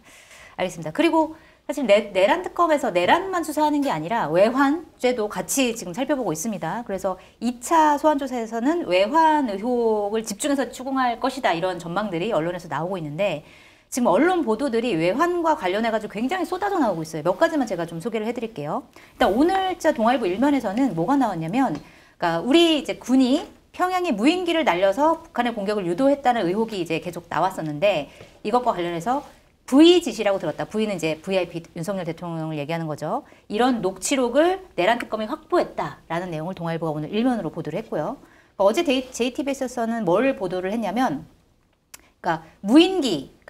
알겠습니다. 그리고 사실 내란 특검에서 내란만 수사하는 게 아니라 외환죄도 같이 지금 살펴보고 있습니다. 그래서 2차 소환조사에서는 외환 의혹을 집중해서 추궁할 것이다 이런 전망들이 언론에서 나오고 있는데 지금 언론 보도들이 외환과 관련해가지고 굉장히 쏟아져 나오고 있어요. 몇 가지만 제가 좀 소개를 해드릴게요. 일단 오늘자 동아일보 1면에서는 뭐가 나왔냐면, 그러니까 우리 이제 군이 평양에 무인기를 날려서 북한의 공격을 유도했다는 의혹이 이제 계속 나왔었는데 이것과 관련해서 V 지시라고 들었다. V는 이제 VIP 윤석열 대통령을 얘기하는 거죠. 이런 녹취록을 내란 특검이 확보했다라는 내용을 동아일보가 오늘 1면으로 보도를 했고요. 어제 JTBC에서는 뭘 보도를 했냐면, 그러니까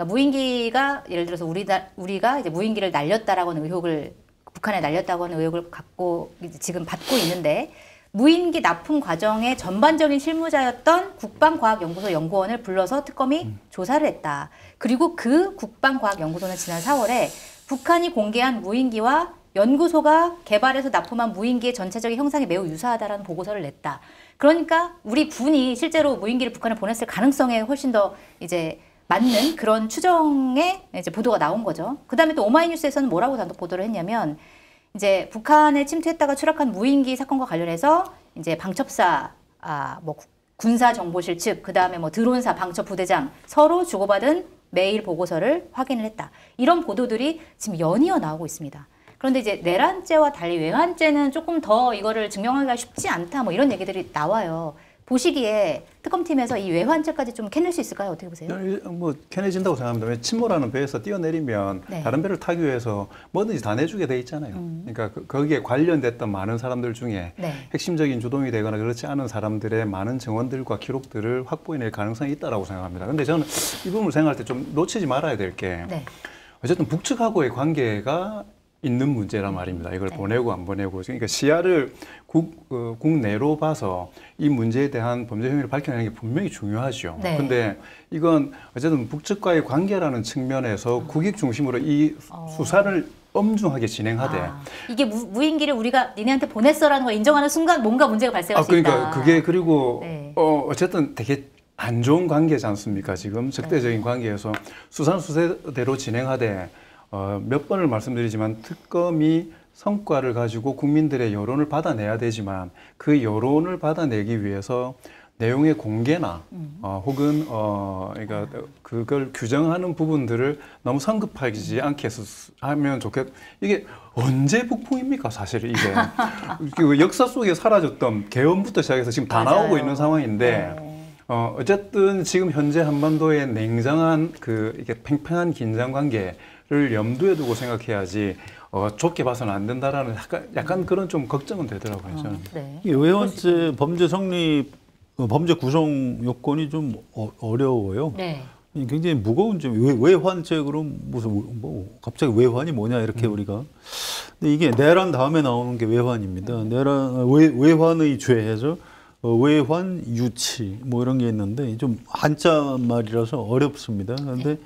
무인기가 예를 들어서 우리가 이제 무인기를 날렸다라고 하는 의혹을 북한에 날렸다고 하는 의혹을 갖고 지금 받고 있는데 무인기 납품 과정의 전반적인 실무자였던 국방과학연구소 연구원을 불러서 특검이 조사를 했다. 그리고 그 국방과학연구소는 지난 4월에 북한이 공개한 무인기와 연구소가 개발해서 납품한 무인기의 전체적인 형상이 매우 유사하다라는 보고서를 냈다. 그러니까 우리 군이 실제로 무인기를 북한에 보냈을 가능성에 훨씬 더 이제 맞는 그런 추정의 이제 보도가 나온 거죠. 그 다음에 또 오마이뉴스에서는 뭐라고 단독 보도를 했냐면 이제 북한에 침투했다가 추락한 무인기 사건과 관련해서 이제 방첩사, 뭐 군사정보실 측, 그 다음에 뭐 드론사 방첩 부대장 서로 주고받은 메일 보고서를 확인을 했다. 이런 보도들이 지금 연이어 나오고 있습니다. 그런데 이제 내란죄와 달리 외환죄는 조금 더 이거를 증명하기가 쉽지 않다. 뭐 이런 얘기들이 나와요. 보시기에 특검팀에서 이 외환죄까지 좀 캐낼 수 있을까요? 어떻게 보세요? 뭐 캐내진다고 생각합니다. 왜 침몰하는 배에서 뛰어내리면 네. 다른 배를 타기 위해서 뭐든지 다 내주게 돼 있잖아요. 그러니까 거기에 관련됐던 많은 사람들 중에 네. 핵심적인 주동이 되거나 그렇지 않은 사람들의 많은 증언들과 기록들을 확보해낼 가능성이 있다라고 생각합니다. 근데 저는 이 부분을 생각할 때 좀 놓치지 말아야 될 게 네. 어쨌든 북측하고의 관계가 있는 문제란 말입니다. 이걸 네. 보내고 안 보내고. 그러니까 시야를 국내로 봐서 이 문제에 대한 범죄 혐의를 밝혀내는 게 분명히 중요하죠. 네. 근데 이건 어쨌든 북측과의 관계라는 측면에서 국익 중심으로 이 수사를 엄중하게 진행하되 이게 무인기를 우리가 니네한테 보냈어라는 걸 인정하는 순간 뭔가 문제가 발생할 수 그러니까 있다. 그게 그리고 네. 어쨌든 되게 안 좋은 관계지 않습니까? 지금 적대적인 관계에서 수사는 수사대로 진행하되 몇 번을 말씀드리지만 특검이 성과를 가지고 국민들의 여론을 받아내야 되지만 그 여론을 받아내기 위해서 내용의 공개나 혹은 그러니까 그걸 규정하는 부분들을 너무 성급하지 않게 하면 이게 언제 북풍입니까? 사실 이게 그 역사 속에 사라졌던 계엄부터 시작해서 지금 다 맞아요. 나오고 있는 상황인데 어쨌든 지금 현재 한반도의 냉정한 이게 팽팽한 긴장 관계를 염두에 두고 생각해야지 좁게 봐서는 안 된다라는 약간 그런 좀 걱정은 되더라고요. 저는. 네. 이 외환죄 범죄 성립, 범죄 구성 요건이 좀 어려워요. 네. 굉장히 무거운 점. 외환죄 그럼 무슨 뭐 갑자기 외환이 뭐냐 이렇게 우리가. 근데 이게 내란 다음에 나오는 게 외환입니다. 외환의 죄해서 외환 유치 뭐 이런 게 있는데 좀 한자 말이라서 어렵습니다. 그런데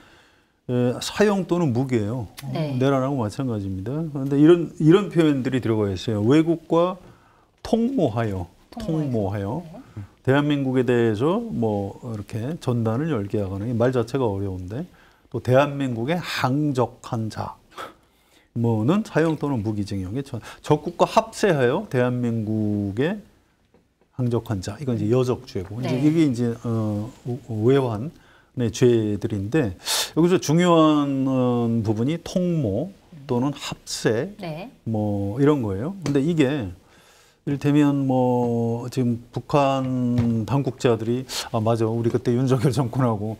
사형 또는 무기예요. 네. 내란하고 마찬가지입니다. 그런데 이런 표현들이 들어가 있어요. 외국과 통모하여. 대한민국에 대해서 뭐 이렇게 전단을 열게 하거나 말 자체가 어려운데 또 대한민국에 항적한 자 뭐는 사형 또는 무기징역에 적국과 합세하여 대한민국에 항적한 자 이건 이제 여적죄고 네. 이제 이게 이제 외환의 죄들인데 여기서 중요한 부분이 통모 또는 합세 네. 뭐 이런 거예요. 근데 이게 이를테면 뭐 지금 북한 당국자들이 아 맞아 우리 그때 윤석열 정권하고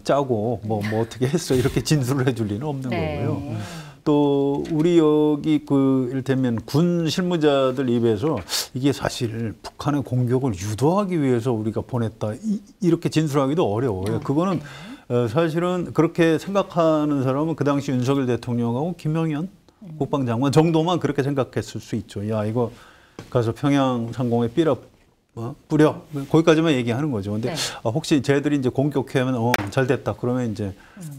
짜고 뭐 어떻게 했어 이렇게 진술을 해줄 리는 없는 거고요. 또 우리 여기 그 이를테면 군 실무자들 입에서 이게 사실 북한의 공격을 유도하기 위해서 우리가 보냈다 이렇게 진술하기도 어려워요. 그거는 사실은 그렇게 생각하는 사람은 그 당시 윤석열 대통령하고 김영현 국방장관 정도만 그렇게 생각했을 수 있죠. 야 이거 가서 평양 상공에 뿌려 거기까지만 얘기하는 거죠. 근데 네. 혹시 쟤들이 이제 공격하면 잘 됐다. 그러면 이제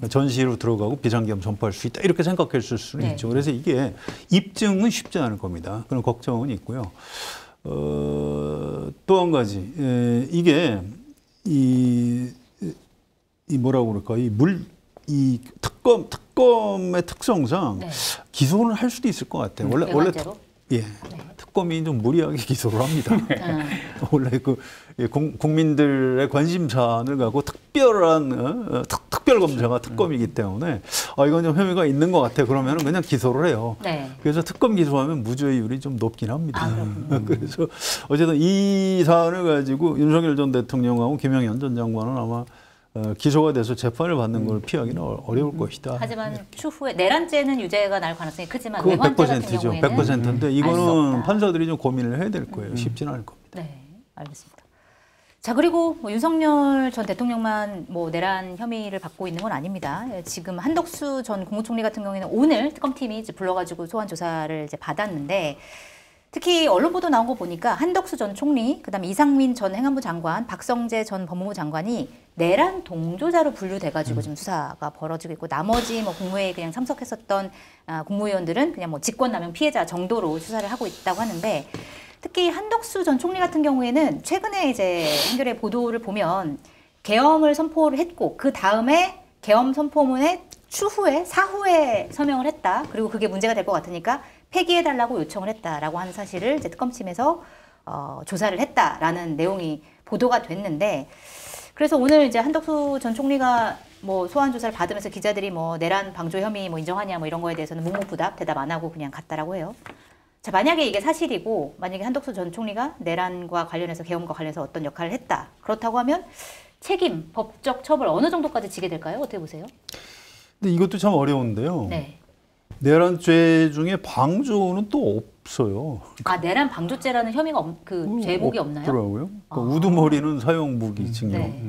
전시로 들어가고 비상계엄 선포할 수 있다. 이렇게 생각했을 수는 네. 있죠. 그래서 이게 입증은 쉽지 않을 겁니다. 그런 걱정은 있고요. 또 한 가지 이게 이 뭐라고 그럴까 이 특검의 특성상 네. 기소는 할 수도 있을 것 같아요. 원래 일반적으로? 예. 특검이 좀 무리하게 기소를 합니다. 원래 그 국민들의 관심사를 갖고 특별한 특별 검사가 특검이기 때문에 이건 좀 혐의가 있는 것 같아. 그러면 그냥 기소를 해요. 네. 그래서 특검 기소하면 무죄율이 좀 높긴 합니다. 아, 그래서 어쨌든 이 사안을 가지고 윤석열 전 대통령하고 김영현 전 장관은 아마 기소가 돼서 재판을 받는 걸 피하기는 어려울 것이다. 하지만 추후에 내란죄는 유죄가 날 가능성이 크지만 그건 외환죄 같은 100%죠. 경우에는 100%인데 알수 이거는 없다. 판사들이 좀 고민을 해야 될 거예요. 쉽지는 않을 겁니다. 네, 알겠습니다. 자, 그리고 뭐 윤석열 전 대통령만 뭐 내란 혐의를 받고 있는 건 아닙니다. 지금 한덕수 전 국무총리 같은 경우에는 오늘 특검팀이 이제 불러가지고 소환 조사를 이제 받았는데 특히 언론 보도 나온 거 보니까 한덕수 전 총리, 그다음에 이상민 전 행안부 장관, 박성재 전 법무부 장관이 내란 동조자로 분류돼가지고 지금 수사가 벌어지고 있고 나머지 뭐 국무회의에 그냥 참석했었던 국무위원들은 그냥 뭐 직권남용 피해자 정도로 수사를 하고 있다고 하는데 특히 한덕수 전 총리 같은 경우에는 최근에 이제 한겨레 보도를 보면 계엄을 선포를 했고 그 다음에 계엄 선포문에 사후에 서명을 했다. 그리고 그게 문제가 될 것 같으니까 폐기해달라고 요청을 했다라고 하는 사실을 이제 특검팀에서 조사를 했다라는 내용이 보도가 됐는데 그래서 오늘 이제 한덕수 전 총리가 뭐 소환 조사를 받으면서 기자들이 뭐 내란 방조 혐의 뭐 인정하냐 뭐 이런 거에 대해서는 묵묵부답 대답 안 하고 그냥 갔다라고 해요. 자, 만약에 이게 사실이고 만약에 한덕수 전 총리가 내란과 관련해서 계엄과 관련해서 어떤 역할을 했다. 그렇다고 하면 책임, 법적 처벌 어느 정도까지 지게 될까요? 어떻게 보세요? 근데 이것도 참 어려운데요. 네. 내란죄 중에 방조는 또 없어요. 내란 방조죄라는 혐의가 제목이 없나요? 없더라고요. 그러니까 우두머리는 사용 무기 징역. 네.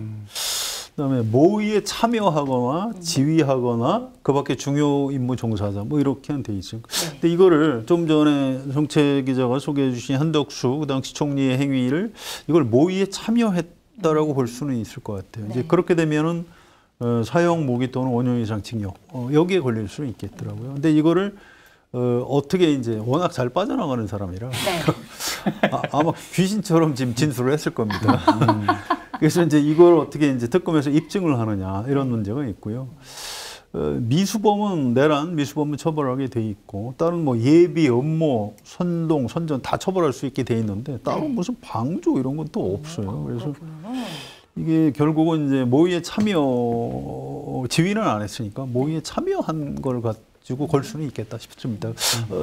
그다음에 모의에 참여하거나 지휘하거나 그밖에 중요 임무 종사자 뭐 이렇게는 돼 있어요. 네. 근데 이거를 좀 전에 정채 기자가 소개해 주신 한덕수 그 당시 총리의 행위를 이걸 모의에 참여했다라고 볼 수는 있을 것 같아요. 이제 네. 그렇게 되면은 사형 무기 또는 5년 이상 징역 여기에 걸릴 수는 있겠더라고요. 근데 이거를 어떻게 이제 워낙 잘 빠져나가는 사람이라 네. 아마 귀신처럼 지금 진술을 했을 겁니다. 그래서 이제 이걸 어떻게 이제 특검에서 입증을 하느냐 이런 문제가 있고요. 미수범은 내란 미수범은 처벌하게 돼 있고 다른 뭐 예비, 음모, 선동, 선전 다 처벌할 수 있게 돼 있는데 따로 네. 무슨 방조 이런 건 또 없어요. 그래서 그렇군요. 이게 결국은 이제 모의에 참여 지휘는 안 했으니까 모의에 참여한 걸 가지고 걸 수는 있겠다 싶습니다.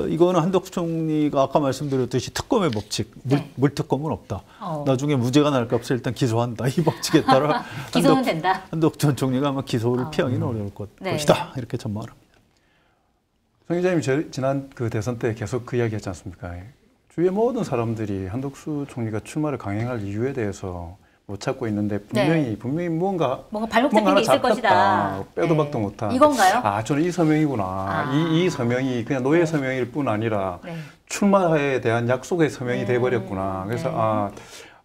이거는 한덕수 총리가 아까 말씀드렸듯이 특검의 법칙, 물특검은 없다. 나중에 무죄가 날 값에 일단 기소한다. 이 법칙에 따라 기소는 된다. 한덕수 전 총리가 아마 기소를 피하기는 어려울 것이다. 이렇게 전망합니다. 송 기자님이 지난 그 대선 때 계속 그 이야기 했지 않습니까? 주위의 모든 사람들이 한덕수 총리가 출마를 강행할 이유에 대해서 못 찾고 있는데 분명히 뭔가 발목 잡힌 게 있을 것이다. 빼도 박도 못한. 이건가요? 저는 이 서명이구나. 이 서명이 그냥 노예 서명일 뿐 아니라 출마에 대한 약속의 서명이 돼버렸구나. 그래서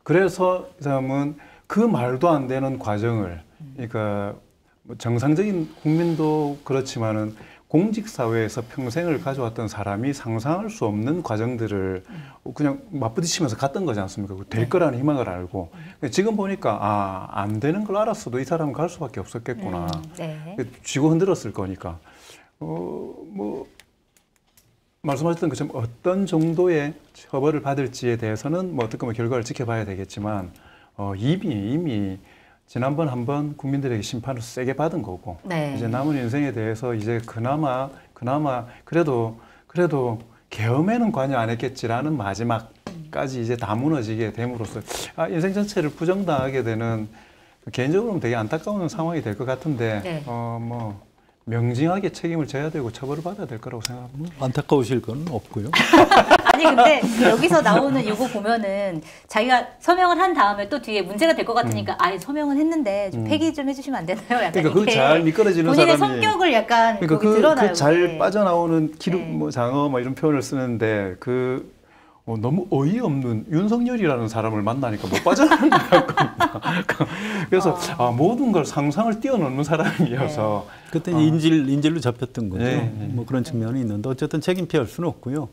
그래서 이 사람은 그 말도 안 되는 과정을 그러니까 뭐 정상적인 국민도 그렇지만은 공직 사회에서 평생을 가져왔던 사람이 상상할 수 없는 과정들을 그냥 맞부딪히면서 갔던 거지 않습니까? 될 거라는 희망을 알고 지금 보니까 안 되는 걸 알았어도 이 사람은 갈 수밖에 없었겠구나. 쥐고 흔들었을 거니까 뭐 말씀하셨던 것처럼 어떤 정도의 처벌을 받을지에 대해서는 뭐 특검의 결과를 지켜봐야 되겠지만 이미 지난번 한번 국민들에게 심판을 세게 받은 거고 이제 남은 인생에 대해서 이제 그나마 그래도 계엄에는 관여 안 했겠지라는 마지막 까지 이제 다 무너지게 됨으로써 인생 전체를 부정당하게 되는 개인적으로는 되게 안타까운 상황이 될 것 같은데 네. 뭐 명징하게 책임을 져야 되고 처벌을 받아야 될 거라고 생각합니다. 안타까우실 건 없고요. 아니 근데 여기서 나오는 이거 보면은 자기가 서명을 한 다음에 또 뒤에 문제가 될 것 같으니까 아예 서명은 했는데 좀 폐기 좀 해주시면 안 되나요? 약간 그러니까 그 이게 잘 미끄러지는 본인의 사람이 성격을 약간 그러니까 거기 드러나요. 잘 그게. 빠져나오는 기름 네. 뭐 장어 뭐 이런 표현을 쓰는데 너무 어이없는 윤석열이라는 사람을 만나니까 못 빠져나오는 것 같거든요. 그래서 모든 걸 상상을 뛰어넘는 사람이어서 그때 인질로 잡혔던 거죠. 네. 뭐 그런 측면이 있는데 어쨌든 책임 피할 수는 없고요.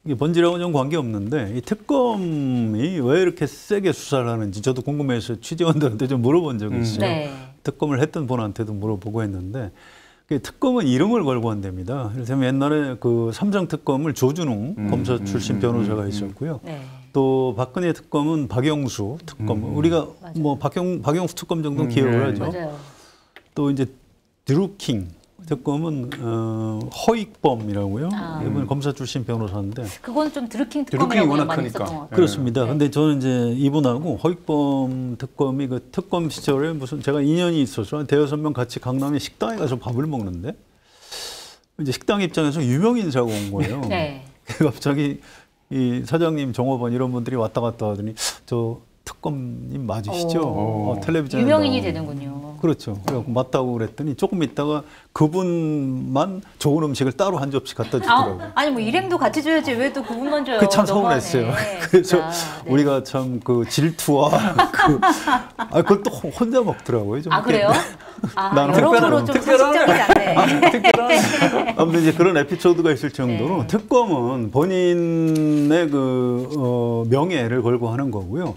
이게 번지랑은 좀 관계 없는데 이 특검이 왜 이렇게 세게 수사를 하는지 저도 궁금해서 취재원들한테 좀 물어본 적이 있어요. 네. 특검을 했던 분한테도 물어보고 했는데 특검은 이름을 걸고 한답니다. 그래서 옛날에 그 삼성 특검을 조준웅 검사 출신 변호사가 있었고요. 네. 또 박근혜 특검은 박영수 특검. 우리가 맞아요. 뭐 박영수 특검 정도 기억을 하죠. 맞아요. 또 이제 드루킹 특검은 허익범이라고요. 이분 검사 출신 변호사인데 그건 좀 드루킹 드루킹이 특검이라고 워낙 많이 크니까. 썼던 것 같아요. 그렇습니다. 네. 근데 저는 이제 이분하고 허익범 특검이 그 특검 시절에 무슨 제가 인연이 있어서 한 대여섯 명 같이 강남에 식당에 가서 밥을 먹는데 이제 식당 입장에서 유명 인사가 온 거예요. 네. 갑자기 이 사장님, 종업원 이런 분들이 왔다 갔다 하더니 저 특검님 맞으시죠? 텔레비전에 유명인이 나오는. 되는군요. 그렇죠. 그래갖고 맞다고 그랬더니 조금 있다가 그분만 좋은 음식을 따로 한 접시 갖다 주더라고요. 아니 뭐 일행도 같이 줘야지 왜 또 그분만 줘요? 그 참 너무하네. 서운했어요. 그래서 진짜. 네. 우리가 참 그 질투와 그걸 또 혼자 먹더라고요. 좀 그래요? 나는 여러모로 좀 상식적이지 않네. 특별한 아무튼 이제 그런 에피소드가 있을 정도로 네. 특검은 본인의 그 명예를 걸고 하는 거고요.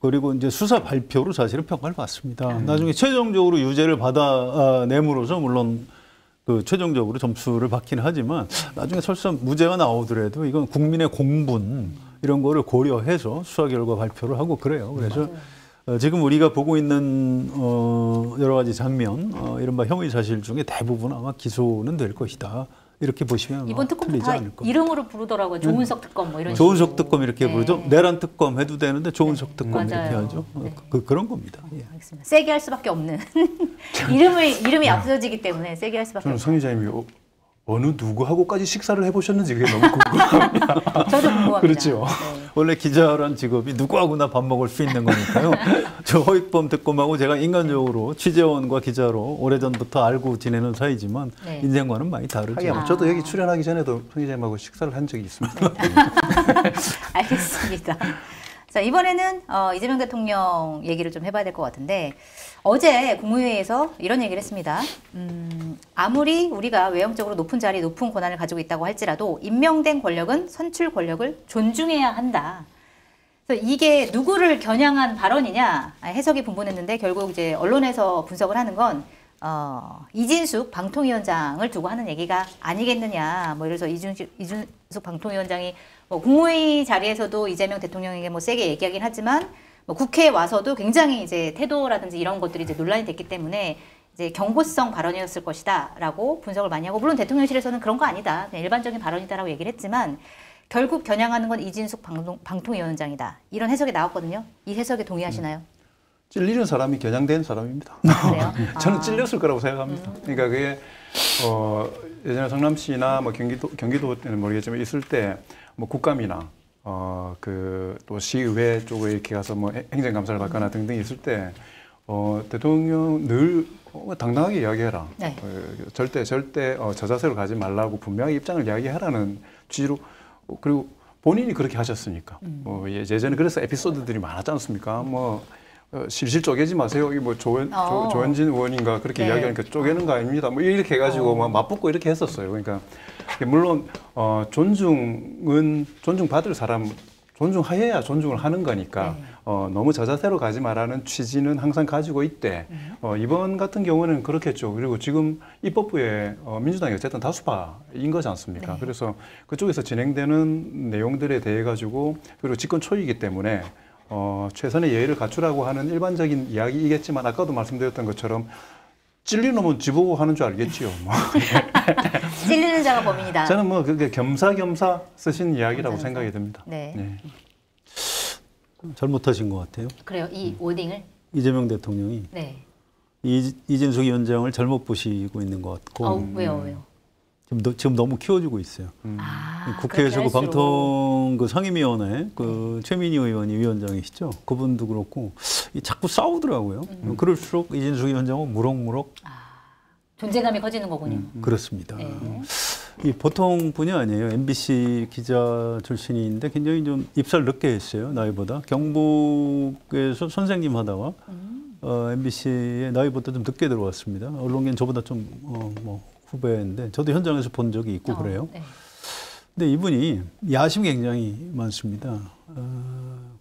그리고 이제 수사 발표로 사실은 평가를 받습니다. 나중에 최종적으로 유죄를 받아내므로서 물론 그 최종적으로 점수를 받긴 하지만 나중에 설사 무죄가 나오더라도 이건 국민의 공분 이런 거를 고려해서 수사 결과 발표를 하고 그래요. 그래서 지금 우리가 보고 있는 여러 가지 장면, 이른바 형의 사실 중에 대부분 아마 기소는 될 것이다. 이렇게 보시면 이번 특검도 틀리지 다 않을 겁니다. 이름으로 부르더라고요. 조은석 특검 뭐 이런 조은석 식으로. 특검 이렇게 네. 부르죠. 내란 특검 해도 되는데 조은석 특검 이렇게 맞아요. 하죠. 네. 그런 겁니다. 예. 알겠습니다. 세게 할 수밖에 없는 이름이 앞서지기 때문에 세게 할 수밖에 저는 없는. 성 기자님이 어느 누구하고까지 식사를 해보셨는지 그게 너무 궁금합니다. 저도 궁금합니다. 그렇죠. 네. 원래 기자란 직업이 누구하고나 밥 먹을 수 있는 거니까요. 저 허익범 특검하고 제가 인간적으로 취재원과 기자로 오래전부터 알고 지내는 사이지만 네. 인생과는 많이 다르죠. 하긴 저도 여기 출연하기 전에도 성 기자님하고 식사를 한 적이 있습니다. 알겠습니다. 자, 이번에는 이재명 대통령 얘기를 좀 해봐야 될 것 같은데 어제 국무회의에서 이런 얘기를 했습니다. 아무리 우리가 외형적으로 높은 자리, 높은 권한을 가지고 있다고 할지라도 임명된 권력은 선출 권력을 존중해야 한다. 그래서 이게 누구를 겨냥한 발언이냐 해석이 분분했는데 결국 이제 언론에서 분석을 하는 건 이진숙 방통위원장을 두고 하는 얘기가 아니겠느냐. 뭐 이래서 이준숙 방통위원장이 뭐 국무회의 자리에서도 이재명 대통령에게 뭐 세게 얘기하긴 하지만 뭐 국회에 와서도 굉장히 이제 태도라든지 이런 것들이 이제 논란이 됐기 때문에 이제 경고성 발언이었을 것이다라고 분석을 많이 하고 물론 대통령실에서는 그런 거 아니다. 그냥 일반적인 발언이다라고 얘기를 했지만 결국 겨냥하는 건 이진숙 방통위원장이다. 이런 해석이 나왔거든요. 이 해석에 동의하시나요? 찔리는 사람이 겨냥된 사람입니다. 그래요? 저는 찔렸을 거라고 생각합니다. 그러니까 그게 예전에 성남시나 뭐 경기도는 모르겠지만 있을 때 뭐 국감이나 또 시의회 쪽에 이렇게 가서 뭐 행정감사를 받거나 등등 있을 때 대통령 늘 당당하게 이야기해라. 네. 절대 저자세로 가지 말라고 분명히 입장을 이야기하라는 취지로 그리고 본인이 그렇게 하셨으니까. 예전에 그래서 에피소드들이 많았지 않습니까? 뭐 실실 쪼개지 마세요. 이게 뭐 조현진 의원인가 그렇게 네. 이야기하니까 쪼개는 거 아닙니다. 뭐 이렇게 해가지고 막 맞붙고 이렇게 했었어요. 그러니까 물론 존중받을 사람 존중해야 존중을 하는 거니까 너무 저자세로 가지 말라는 취지는 항상 가지고 있대. 이번 같은 경우는 그렇겠죠. 그리고 지금 입법부에 민주당이 어쨌든 다수파인 거지 않습니까? 네. 그래서 그쪽에서 진행되는 내용들에 대해 가지고 그리고 집권 초이기 때문에 최선의 예의를 갖추라고 하는 일반적인 이야기이겠지만 아까도 말씀드렸던 것처럼 찔리는 놈은 지보고 하는 줄 알겠지요. 뭐. 찔리는 자가 범인이다. 저는 뭐 그게 겸사겸사 쓰신 이야기라고 생각이 듭니다. 네. 네. 잘못하신 것 같아요. 그래요? 이 워딩을? 이재명 대통령이 네. 이진숙 위원장을 잘못 보시고 있는 것 같고 왜요? 지금 너무 키워주고 있어요. 국회에서 그 방통 그 상임위원회 그 최민희 의원이 위원장이시죠. 그분도 그렇고 자꾸 싸우더라고요. 그럴수록 이진숙 위원장은 무럭무럭 존재감이 커지는 거군요. 그렇습니다. 네. 이 보통 분이 아니에요. MBC 기자 출신인데 굉장히 좀 입사를 늦게 했어요. 나이보다. 경북에서 선생님 하다가 MBC에 나이보다 좀 늦게 들어왔습니다. 언론계는 저보다 좀 뭐 후배인데 저도 현장에서 본 적이 있고 그래요. 네. 근데 이분이 야심이 굉장히 많습니다.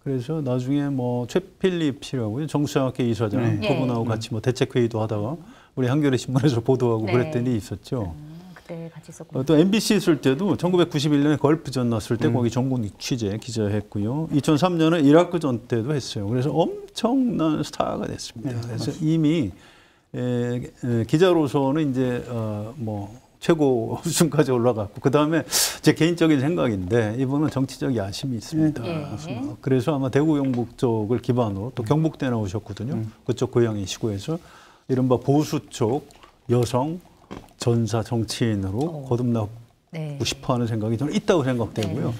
그래서 나중에 뭐 최필립 씨라고요. 정수장학회 이사장 그분하고 같이 뭐 대책회의도 하다가 우리 한겨레 신문에서 보도하고 그랬던 일이 있었죠. 그때 같이 있었고. 또 MBC 있을 때도 1991년에 걸프전 났을 때 거기 전국 취재 기자했고요. 2003년에 이라크전 때도 했어요. 그래서 엄청난 스타가 됐습니다. 그래서 이미 기자로서는 이제 뭐 최고 수준까지 올라갔고 그 다음에 제 개인적인 생각인데 이분은 정치적 야심이 있습니다. 그래서 아마 대구 경북 쪽을 기반으로 또 경북대 나오셨거든요. 그쪽 고향이시고 해서 이른바 보수 쪽 여성 전사 정치인으로 거듭나고 싶어하는 생각이 저는 있다고 생각되고요.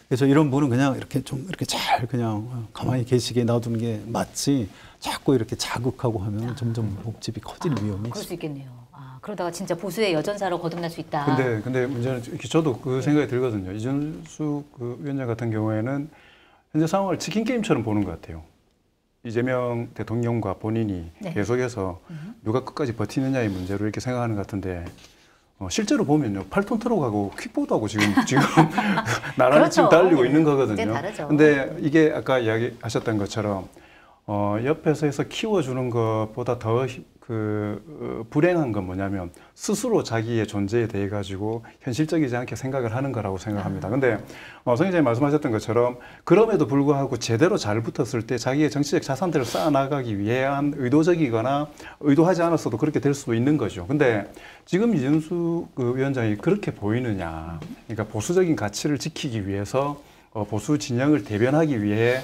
그래서 이런 분은 그냥 이렇게 좀 이렇게 잘 그냥 가만히 계시게 놔두는 게 맞지. 자꾸 이렇게 자극하고 하면 점점 목집이 커질 위험이 그럴 수 있겠네요. 그러다가 진짜 보수의 여전사로 거듭날 수 있다. 근데 문제는 저도 그 생각이 들거든요. 이준숙 그 위원장 같은 경우에는 현재 상황을 치킨 게임처럼 보는 것 같아요. 이재명 대통령과 본인이 계속해서 누가 끝까지 버티느냐의 문제로 이렇게 생각하는 것 같은데 실제로 보면요 8톤 트럭하고 퀵보드하고 지금 나란히 그렇죠. 지금 달리고 있는 거거든요. 다르죠. 근데 이게 아까 이야기하셨던 것처럼 옆에서 해서 키워주는 것보다 더 불행한 건 뭐냐면 스스로 자기의 존재에 대해 가지고 현실적이지 않게 생각을 하는 거라고 생각합니다. 근데 성 기자님 말씀하셨던 것처럼 그럼에도 불구하고 제대로 잘 붙었을 때 자기의 정치적 자산들을 쌓아나가기 위한 의도적이거나 의도하지 않았어도 그렇게 될 수도 있는 거죠. 근데 지금 이준숙 위원장이 그렇게 보이느냐. 그러니까 보수적인 가치를 지키기 위해서 보수 진영을 대변하기 위해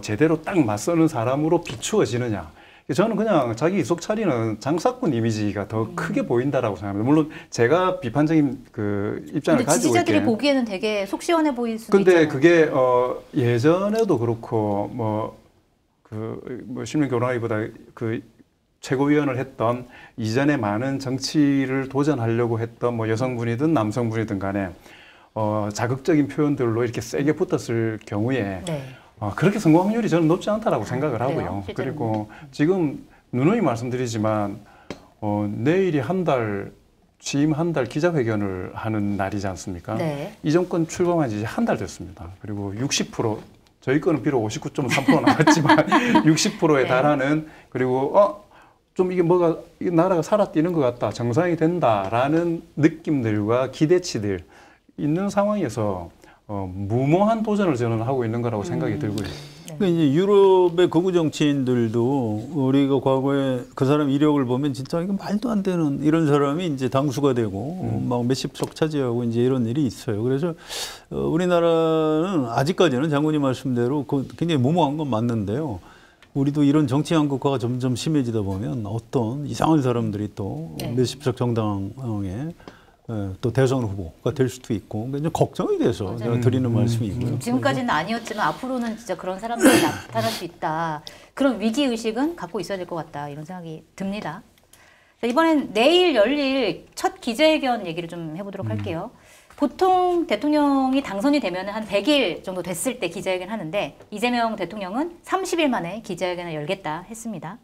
제대로 딱 맞서는 사람으로 비추어지느냐. 저는 그냥 자기 이속 차리는 장사꾼 이미지가 더 크게 보인다라고 생각합니다. 물론 제가 비판적인 그 입장을 가지고 지지자들이 있게. 보기에는 되게 속 시원해 보일 수도 근데 있잖아요. 그게 예전에도 그렇고 뭐 신민교란위보다 그 최고위원을 했던 이전에 많은 정치를 도전하려고 했던 뭐 여성분이든 남성분이든 간에 자극적인 표현들로 이렇게 세게 붙었을 경우에 그렇게 성공 확률이 저는 높지 않다라고 생각을 하고요. 그리고 지금 누누이 말씀드리지만 내일이 취임 한 달 기자회견을 하는 날이지 않습니까? 이 정권 출범한 지 한 달 됐습니다. 그리고 60% 저희 거는 비록 59.3% 나왔지만 60%에 달하는 그리고 좀 이게 이 나라가 살아뛰는 것 같다, 정상이 된다라는 느낌들과 기대치들 있는 상황에서 무모한 도전을 저는 하고 있는 거라고 생각이 들고요. 그러니까 이제 유럽의 극우 정치인들도 우리가 과거에 그 사람 이력을 보면 진짜 이거 말도 안 되는 이런 사람이 이제 당수가 되고 막 몇십 석 차지하고 이제 이런 일이 있어요. 그래서 우리나라는 아직까지는 장군님 말씀대로 굉장히 무모한 건 맞는데요. 우리도 이런 정치 양극화가 점점 심해지다 보면 어떤 이상한 사람들이 또 몇십 석 정당에 또 대선 후보가 될 수도 있고 그러니까 걱정이 돼서 제가 드리는 말씀이고요. 지금까지는 아니었지만 앞으로는 진짜 그런 사람들이 나타날 수 있다. 그런 위기의식은 갖고 있어야 될 것 같다. 이런 생각이 듭니다. 자, 이번엔 내일 열릴 첫 기자회견 얘기를 좀 해보도록 할게요. 보통 대통령이 당선이 되면 한 100일 정도 됐을 때 기자회견 하는데 이재명 대통령은 30일 만에 기자회견을 열겠다 했습니다.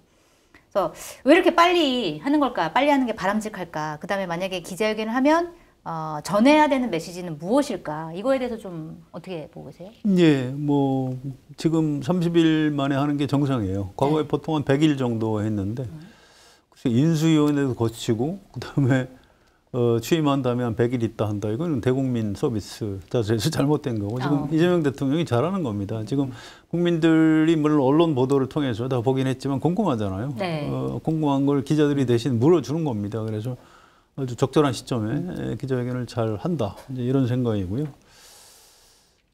그래서 왜 이렇게 빨리 하는 걸까? 빨리 하는 게 바람직할까? 그다음에 만약에 기자회견을 하면 전해야 되는 메시지는 무엇일까? 이거에 대해서 좀 어떻게 보고 계세요? 예, 뭐 지금 30일 만에 하는 게 정상이에요. 과거에 보통 한 100일 정도 했는데 인수위원회도 거치고 그다음에 취임한 다음에 한 100일 있다 한다. 이거는 대국민 서비스 자체에서 잘못된 거고 지금 이재명 대통령이 잘하는 겁니다. 지금 국민들이 물론 언론 보도를 통해서 다 보긴 했지만 궁금하잖아요. 궁금한 걸 기자들이 대신 물어주는 겁니다. 그래서 아주 적절한 시점에 기자회견을 잘 한다. 이제 이런 생각이고요.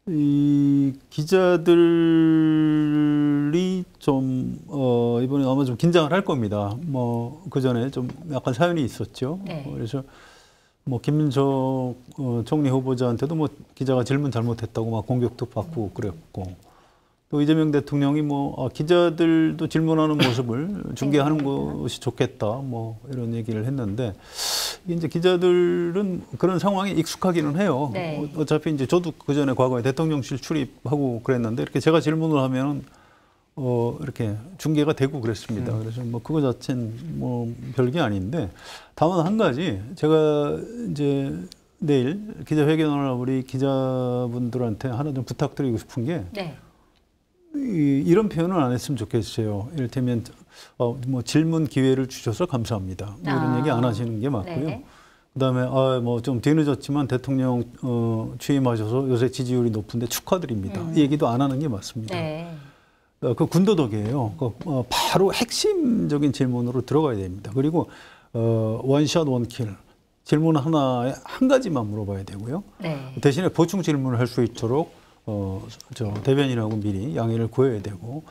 이 기자들이 좀 이번에 아마 좀 긴장을 할 겁니다. 뭐 그 전에 좀 약간 사연이 있었죠. 네. 그래서 뭐 김민석 총리 후보자한테도 뭐 기자가 질문 잘못했다고 막 공격도 받고 그랬고, 또 이재명 대통령이 뭐 기자들도 질문하는 모습을 중계하는 것이 좋겠다 뭐 이런 얘기를 했는데, 이제 기자들은 그런 상황에 익숙하기는 해요. 네. 어차피 이제 저도 그 전에 과거에 대통령실 출입하고 그랬는데, 이렇게 제가 질문을 하면 이렇게 중계가 되고 그랬습니다. 그래서 뭐 그거 자체는 뭐 별게 아닌데, 다만 한 가지 제가 이제 내일 기자회견을 우리 기자분들한테 하나 좀 부탁드리고 싶은 게, 네. 이런 표현은 안 했으면 좋겠어요. 이를테면 뭐 질문 기회를 주셔서 감사합니다. 뭐 이런 얘기 안 하시는 게 맞고요. 네. 그다음에 뭐 좀 뒤늦었지만 대통령 취임하셔서 요새 지지율이 높은데 축하드립니다. 이 얘기도 안 하는 게 맞습니다. 네. 그 군더더기예요. 바로 핵심적인 질문으로 들어가야 됩니다. 그리고 원샷 원킬, 질문 하나에 한 가지만 물어봐야 되고요. 네. 대신에 보충 질문을 할 수 있도록 저 대변인하고 미리 양해를 구해야 되고,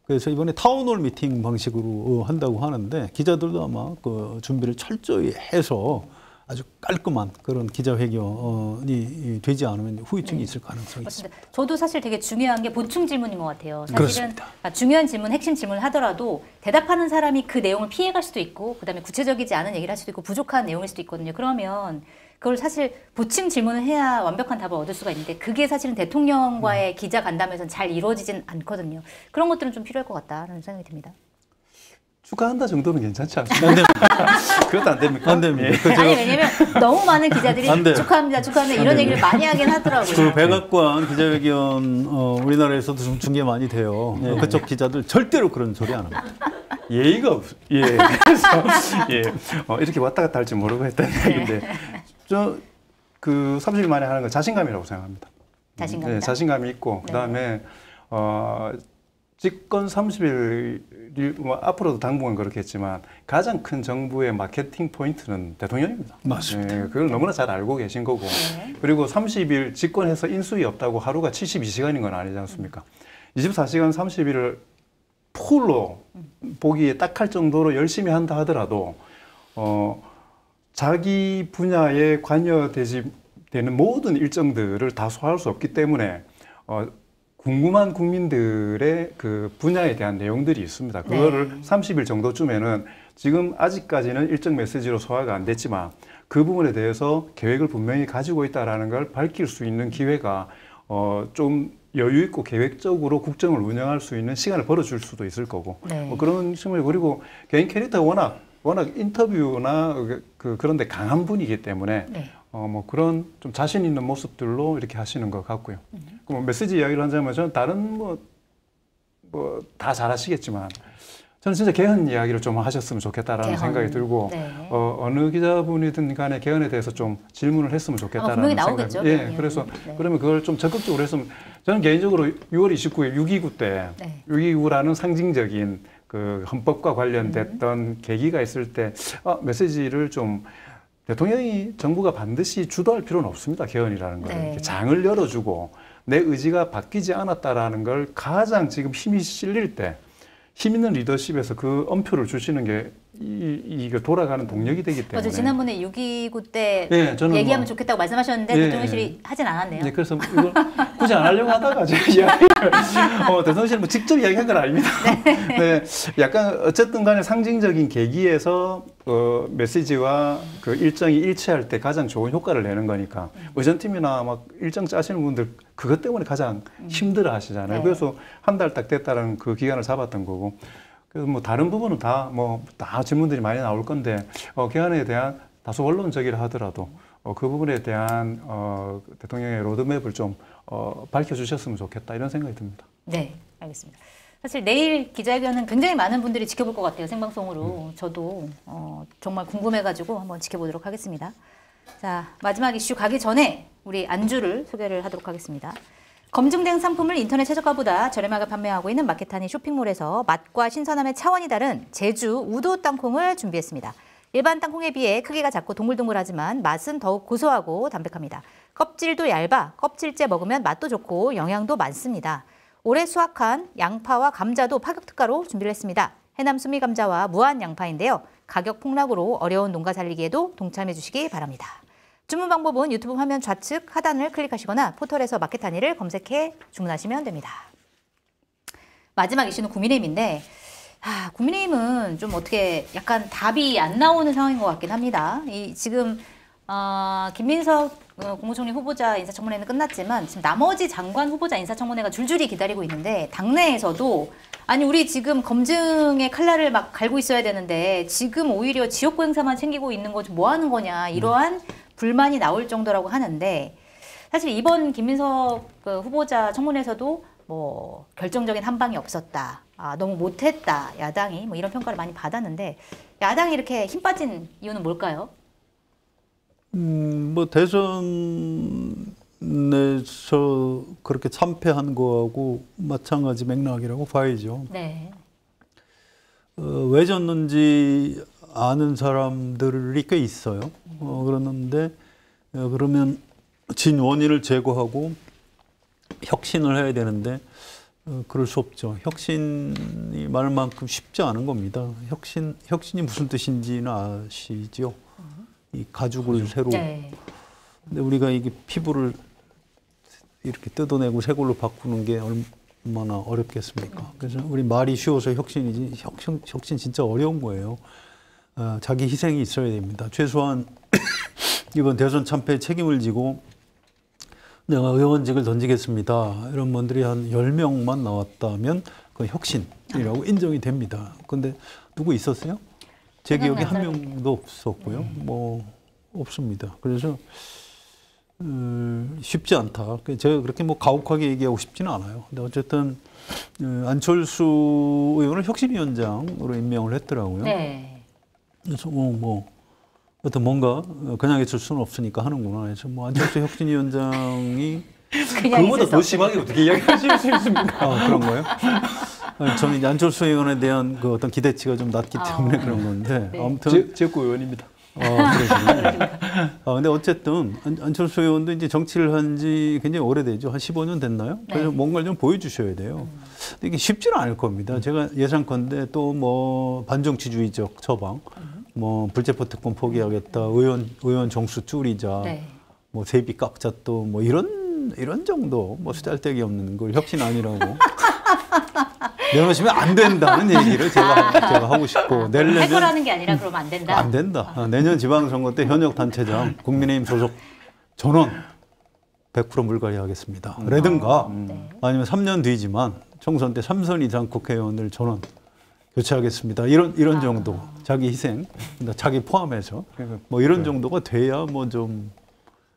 그래서 이번에 타운홀 미팅 방식으로 한다고 하는데, 기자들도 아마 그 준비를 철저히 해서 아주 깔끔한 그런 기자회견이 되지 않으면 후유증이 있을 가능성이 있습니다. 저도 사실 되게 중요한 게 보충 질문인 것 같아요. 사실은 그렇습니다. 중요한 질문, 핵심 질문을 하더라도 대답하는 사람이 그 내용을 피해갈 수도 있고, 그다음에 구체적이지 않은 얘기를 할 수도 있고, 부족한 내용일 수도 있거든요. 그러면 그걸 사실 보충 질문을 해야 완벽한 답을 얻을 수가 있는데, 그게 사실은 대통령과의 기자 간담회에서는 잘 이루어지진 않거든요. 그런 것들은 좀 필요할 것 같다는 생각이 듭니다. 축하한다 정도는 괜찮지 않습니까? 그것도 안 됩니까? 안 됩니다. 예. 아니, 왜냐면 너무 많은 기자들이 안 돼요. 축하합니다, 축하합니다 이런 얘기를 많이 하긴 하더라고요. 그 백악관 기자회견 우리나라에서도 좀 중계 많이 돼요. 그쪽 기자들 절대로 그런 소리 안 합니다. 예의가 없. 예. 그래서 예. 이렇게 왔다 갔다 할지 모르고 했던 얘기인데, 저 그 30일 만에 하는 건 자신감이라고 생각합니다. 자신감이다. 네, 자신감이 있고, 그다음에 집권 30일이 뭐 앞으로도 당분간 그렇겠지만 가장 큰 정부의 마케팅 포인트는 대통령입니다. 맞습니다. 네, 그걸 너무나 잘 알고 계신 거고, 그리고 30일 집권해서 인수위 없다고 하루가 72시간인 건 아니지 않습니까? 24시간 30일을 풀로 보기에 딱할 정도로 열심히 한다 하더라도 자기 분야에 관여되는 모든 일정들을 다 소화할 수 없기 때문에 궁금한 국민들의 그 분야에 대한 내용들이 있습니다. 그거를 30일 정도쯤에는 지금 아직까지는 일정 메시지로 소화가 안 됐지만 그 부분에 대해서 계획을 분명히 가지고 있다라는 걸 밝힐 수 있는 기회가 좀 여유 있고 계획적으로 국정을 운영할 수 있는 시간을 벌어줄 수도 있을 거고, 그런 측면. 그리고 개인 캐릭터가 워낙 인터뷰나 그런데 강한 분이기 때문에 뭐 그런 좀 자신 있는 모습들로 이렇게 하시는 것 같고요. 뭐 메시지 이야기를 하자면, 저는 다른 뭐 다 잘하시겠지만 저는 진짜 개헌 이야기를 좀 하셨으면 좋겠다라는 생각이 들고, 어느 기자분이든 간에 개헌에 대해서 좀 질문을 했으면 좋겠다라는 생각이. 예, 그래서 그러면 그걸 좀 적극적으로 했으면, 저는 개인적으로 6월 29일 6.29 때 6.29라는 상징적인 그 헌법과 관련됐던 계기가 있을 때 메시지를 좀 대통령이, 정부가 반드시 주도할 필요는 없습니다. 개헌이라는 걸. 이렇게 장을 열어주고 내 의지가 바뀌지 않았다라는 걸 가장 지금 힘이 실릴 때 힘 있는 리더십에서 그 엄표를 주시는 게 이게 돌아가는 동력이 되기 때문에. 맞아요. 지난번에 6.29 때 저는 얘기하면 좋겠다고 말씀하셨는데 대통령실이 하진 않았네요. 네, 그래서 이걸 굳이 안 하려고 하다가 제가 이야기를 대통령실은 뭐 직접 이야기한 건 아닙니다. 네, 약간 어쨌든 간에 상징적인 계기에서 메시지와 그 일정이 일치할 때 가장 좋은 효과를 내는 거니까, 의전팀이나 막 일정 짜시는 분들 그것 때문에 가장 힘들어 하시잖아요. 그래서 한 달 딱 됐다는 그 기간을 잡았던 거고, 그래서 뭐 다른 부분은 다 질문들이 많이 나올 건데, 개헌에 대한 다소 원론적이라 하더라도 그 부분에 대한 대통령의 로드맵을 좀 밝혀주셨으면 좋겠다, 이런 생각이 듭니다. 네, 알겠습니다. 사실 내일 기자회견은 굉장히 많은 분들이 지켜볼 것 같아요. 생방송으로. 저도 정말 궁금해가지고 한번 지켜보도록 하겠습니다. 자, 마지막 이슈 가기 전에 우리 안주를 소개를 하도록 하겠습니다. 검증된 상품을 인터넷 최저가보다 저렴하게 판매하고 있는 마켓타니 쇼핑몰에서 맛과 신선함의 차원이 다른 제주 우도 땅콩을 준비했습니다. 일반 땅콩에 비해 크기가 작고 동글동글하지만 맛은 더욱 고소하고 담백합니다. 껍질도 얇아 껍질째 먹으면 맛도 좋고 영양도 많습니다. 올해 수확한 양파와 감자도 파격특가로 준비를 했습니다. 해남 수미감자와 무한 양파인데요. 가격 폭락으로 어려운 농가 살리기에도 동참해 주시기 바랍니다. 주문 방법은 유튜브 화면 좌측 하단을 클릭하시거나 포털에서 마켓하니를 검색해 주문하시면 됩니다. 마지막 이슈는 국민의힘인데 국민의힘은 좀 어떻게 약간 답이 안 나오는 상황인 것 같긴 합니다. 지금 김민석 국무총리 후보자 인사청문회는 끝났지만 지금 나머지 장관 후보자 인사청문회가 줄줄이 기다리고 있는데 당내에서도 아니 우리 지금 검증의 칼날을 막 갈고 있어야 되는데 지금 오히려 지역구 행사만 챙기고 있는 거 좀 뭐 하는 거냐 이러한 불만이 나올 정도라고 하는데 사실 이번 김민석 후보자 청문회에서도 뭐 결정적인 한방이 없었다. 너무 못했다. 야당이 뭐 이런 평가를 많이 받았는데 야당이 이렇게 힘 빠진 이유는 뭘까요? 뭐 대선에서 그렇게 참패한 거하고 마찬가지 맥락이라고 봐야죠. 네. 왜 졌는지 아는 사람들이 꽤 있어요. 그러는데 그러면 진 원인을 제거하고 혁신을 해야 되는데 그럴 수 없죠. 혁신이 말만큼 쉽지 않은 겁니다. 혁신이 무슨 뜻인지는 아시죠? 이 가죽을 새로. 네. 근데 우리가 이게 피부를 이렇게 뜯어내고 새 걸로 바꾸는 게 얼마나 어렵겠습니까? 그래서 우리 말이 쉬워서 혁신이지 혁신 진짜 어려운 거예요. 자기 희생이 있어야 됩니다. 최소한 이번 대선 참패에 책임을 지고 내가 의원직을 던지겠습니다. 이런 분들이 한 10명만 나왔다면 그건 혁신이라고 인정이 됩니다. 근데 누구 있었어요? 제 기억에 한 명도 없었고요. 뭐 없습니다. 그래서 쉽지 않다. 제가 그렇게 뭐 가혹하게 얘기하고 싶지는 않아요. 근데 어쨌든 안철수 의원을 혁신위원장으로 임명을 했더라고요. 네. 그래서 뭐 어떤 뭔가 그냥 있을 수는 없으니까 하는구나. 그래서 뭐 안철수 혁신위원장이 그거보다 더 심하게 어떻게 이야기하실 수 있습니까? 그런 거예요? 저는 이제 안철수 의원에 대한 그 어떤 기대치가 좀 낮기 때문에 그런 건데 네. 아무튼 지역구 의원입니다. 그러시군요. 근데 어쨌든 안철수 의원도 이제 정치를 한 지 굉장히 오래되죠. 한 15년 됐나요? 그래서 네. 뭔가를 좀 보여주셔야 돼요. 근데 이게 쉽지는 않을 겁니다. 제가 예상컨대 또 뭐 반정치주의적 처방, 뭐 불체포 특권 포기하겠다, 의원 정수 줄이자, 네. 뭐 세비 깎자 또 뭐 이런 정도 뭐 쓰잘데기 없는 걸 혁신 아니라고 내놓으시면 안 된다는 얘기를 제가 하고 싶고 할 거라는 게 아니라 그러면 안 된다. 안 된다. 내년 지방선거 때 현역 단체장 국민의힘 소속 전원 100% 물갈이 하겠습니다. 라든가 네. 아니면 3년 뒤지만 총선 때 3선 이상 국회의원을 전원 교체하겠습니다. 이런 정도 자기 희생, 그러니까 자기 포함해서 뭐 이런 정도가 돼야 뭐 좀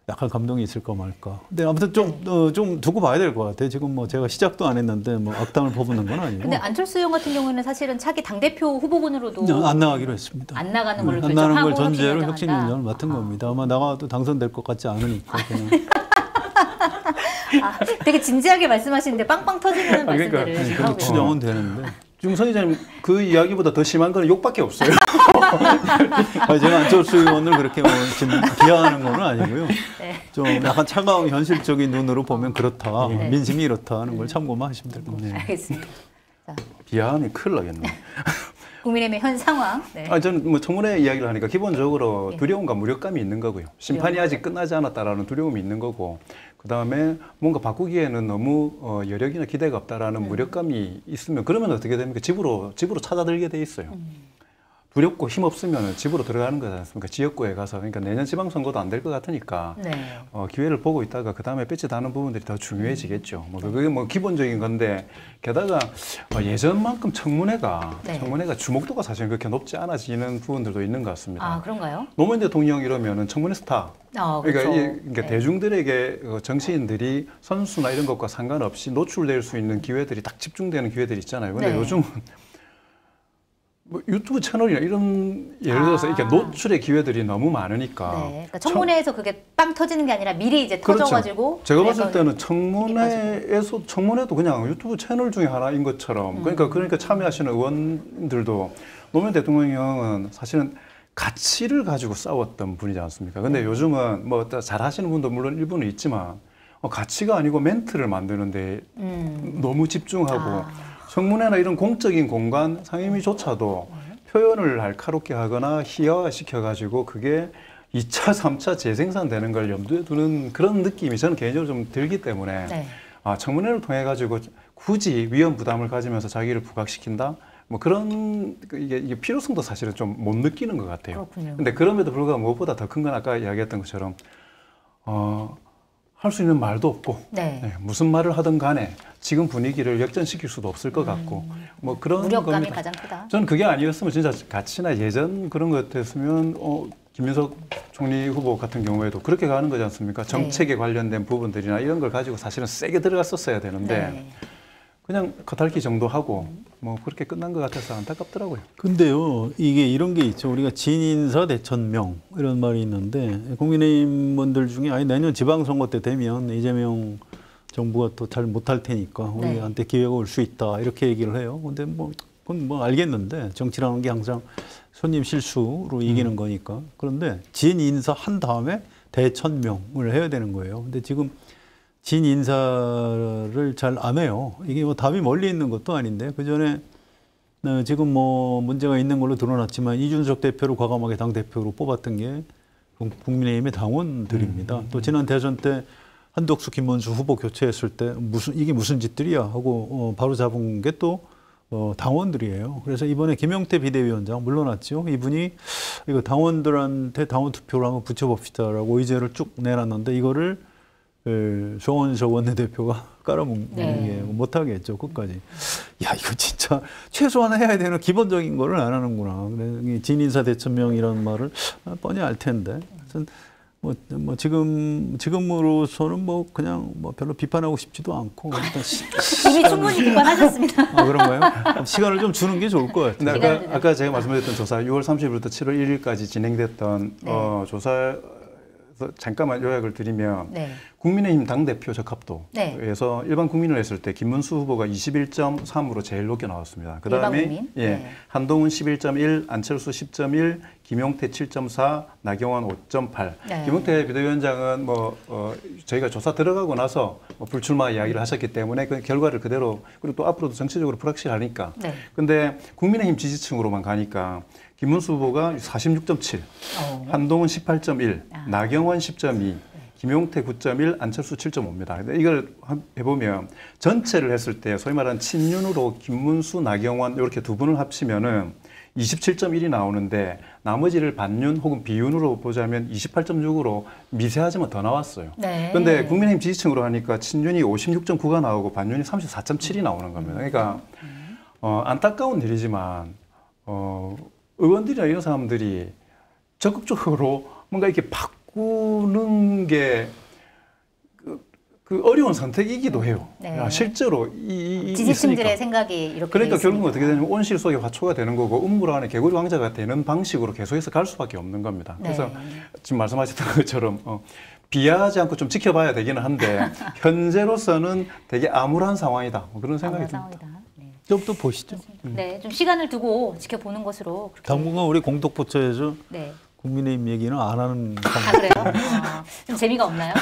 약간 감동이 있을까 말까. 근데 아무튼 좀 두고 봐야 될 것 같아요. 지금 뭐 제가 시작도 안 했는데 뭐 악당을 퍼붓는 건 아니고. 근데 안철수 의원 같은 경우에는 사실은 차기 당대표 후보군으로도 안 나가기로 했습니다. 안 나가는 걸로 안 나가는 걸 결정하고 전제로 혁신위원장한다. 혁신위원장을 맡은 겁니다. 아마 나가도 당선될 것 같지 않으니까 그냥. 되게 진지하게 말씀하시는데 빵빵 터지는 그러니까, 말씀들을 지금 그렇게 하고 있어요. 추정은 되는데. 지금 선 의장님 그 이야기보다 더 심한 건 욕밖에 없어요. 제가 안철수 의원을 그렇게 뭐 지금 비하하는 건 아니고요. 네. 좀 약간 차가운 현실적인 눈으로 보면 그렇다. 네. 민심이 이렇다 하는 걸 참고만 하시면 될 것 같아요. 알겠습니다. 자, 비하하면 큰일 나겠네. 국민의힘의 현 상황. 네. 저는 뭐 청문회 이야기를 하니까 기본적으로 네. 두려움과 무력감이 있는 거고요. 심판이 아직 끝나지 않았다라는 두려움이 있는 거고, 그 다음에 뭔가 바꾸기에는 너무 여력이나 기대가 없다라는 무력감이 있으면 그러면 어떻게 됩니까? 집으로 찾아들게 돼 있어요. 두렵고 힘 없으면 집으로 들어가는 거지 않습니까? 지역구에 가서. 그러니까 내년 지방선거도 안 될 것 같으니까 네. 기회를 보고 있다가 그 다음에 뺏지 다는 부분들이 더 중요해지겠죠. 뭐 그게 뭐 기본적인 건데, 게다가 예전만큼 청문회가 주목도가 사실 그렇게 높지 않아지는 부분들도 있는 것 같습니다. 아, 그런가요? 노무현 대통령 이러면은 청문회 스타. 그렇죠. 그러니까 네. 대중들에게 정치인들이 선수나 이런 것과 상관없이 노출될 수 있는 기회들이 딱 집중되는 기회들이 있잖아요. 근데 네. 요즘은 뭐 유튜브 채널이나 이런 예를 들어서 이렇게 노출의 기회들이 너무 많으니까. 네. 그러니까 청문회에서 그게 빵 터지는 게 아니라 미리 이제 그렇죠. 터져가지고. 제가 봤을 때는 청문회도 그냥 유튜브 채널 중에 하나인 것처럼. 그러니까 참여하시는 의원들도 노무현 대통령은 사실은 가치를 가지고 싸웠던 분이지 않습니까? 근데 요즘은 뭐 잘하시는 분도 물론 일부는 있지만 가치가 아니고 멘트를 만드는데 너무 집중하고 청문회나 이런 공적인 공간 상임위조차도 표현을 날카롭게 하거나 희화화시켜가지고 그게 2차, 3차 재생산되는 걸 염두에 두는 그런 느낌이 저는 개인적으로 좀 들기 때문에 네. 청문회를 통해 가지고 굳이 위험 부담을 가지면서 자기를 부각시킨다? 뭐 그런 이게 필요성도 사실은 좀 못 느끼는 것 같아요. 그렇군요. 근데 그럼에도 불구하고 무엇보다 더 큰 건 아까 이야기했던 것처럼 할 수 있는 말도 없고 네. 무슨 말을 하든 간에 지금 분위기를 역전시킬 수도 없을 것 같고 뭐 그런 무력감이 겁니다. 가장 크다. 저는 그게 아니었으면 진짜 가치나 예전 그런 것 같았으면 김윤석 총리 후보 같은 경우에도 그렇게 가는 거지 않습니까? 정책에 관련된 부분들이나 이런 걸 가지고 사실은 세게 들어갔었어야 되는데 네. 그냥 겉핥기 정도 하고 뭐 그렇게 끝난 것 같아서 안타깝더라고요. 근데요, 이게 이런 게 있죠. 우리가 진인사 대천명 이런 말이 있는데 국민의힘원들 중에 아니 내년 지방선거 때 되면 이재명 정부가 또 잘 못할 테니까 네. 우리한테 기회가 올 수 있다 이렇게 얘기를 해요. 근데 뭐 그건 뭐 알겠는데 정치라는 게 항상 손님 실수로 이기는 거니까. 그런데 진인사 한 다음에 대천명을 해야 되는 거예요. 근데 지금 진인사를 잘 안 해요. 이게 뭐 답이 멀리 있는 것도 아닌데 그 전에 지금 뭐 문제가 있는 걸로 드러났지만 이준석 대표를 과감하게 당 대표로 뽑았던 게 국민의힘의 당원들입니다. 또 지난 대선 때 한덕수, 김문수 후보 교체했을 때 이게 무슨 짓들이야 하고 바로 잡은 게 또 당원들이에요. 그래서 이번에 김용태 비대위원장 물러났죠. 이분이 이거 당원들한테 당원 투표를 한번 붙여봅시다라고 의제를 쭉 내놨는데 이거를 조원석 원내대표가 깔아먹게 못하게 했죠. 끝까지. 야, 이거 진짜 최소한 해야 되는 기본적인 거를 안 하는구나. 그래, 진인사 대천명이라는 말을 뻔히 알 텐데. 뭐 지금으로서는 뭐 그냥 뭐 별로 비판하고 싶지도 않고 일단 이미 충분히 비판하셨습니다. 그런가요? 시간을 좀 주는 게 좋을 것 같아요. 근데 아까 제가 말씀드렸던 조사 6월 30일부터 7월 1일까지 진행됐던 조사 잠깐만 요약을 드리면 국민의힘 당대표 적합도에서 일반 국민을 했을 때 김문수 후보가 21.3으로 제일 높게 나왔습니다. 그다음에 한동훈 11.1, 안철수 10.1, 김용태 7.4, 나경원 5.8. 김용태 비대위원장은 저희가 조사 들어가고 나서 불출마 이야기를 하셨기 때문에 그 결과를 그대로 그리고 또 앞으로도 정치적으로 불확실하니까. 근데 국민의힘 지지층으로만 가니까 김문수 후보가 46.7, 한동훈 18.1, 나경원 10.2, 김용태 9.1, 안철수 7.5입니다. 근데 이걸 해보면 전체를 했을 때 소위 말하는 친윤으로 김문수, 나경원 이렇게 두 분을 합치면은 27.1이 나오는데 나머지를 반윤 혹은 비윤으로 보자면 28.6으로 미세하지만 더 나왔어요. 그런데 국민의힘 지지층으로 하니까 친윤이 56.9가 나오고 반윤이 34.7이 나오는 겁니다. 그러니까 안타까운 일이지만 의원들이나 이런 사람들이 적극적으로 뭔가 이렇게 바꾸는 게 그 어려운 선택이기도 해요. 실제로 지지층들의 생각이 이렇게 그러니까 결국은 어떻게 되냐면 온실 속의 화초가 되는 거고 음물 안에 개구리 왕자가 되는 방식으로 계속해서 갈 수밖에 없는 겁니다. 그래서 지금 말씀하셨던 것처럼 비하하지 않고 좀 지켜봐야 되기는 한데 현재로서는 되게 암울한 상황이다. 그런 생각이 듭니다. 좀 또 보시죠. 네, 좀 시간을 두고 지켜보는 것으로. 당분간 우리 공덕포차에서 국민의힘 얘기는 안 하는. 그래요? 좀 재미가 없나요?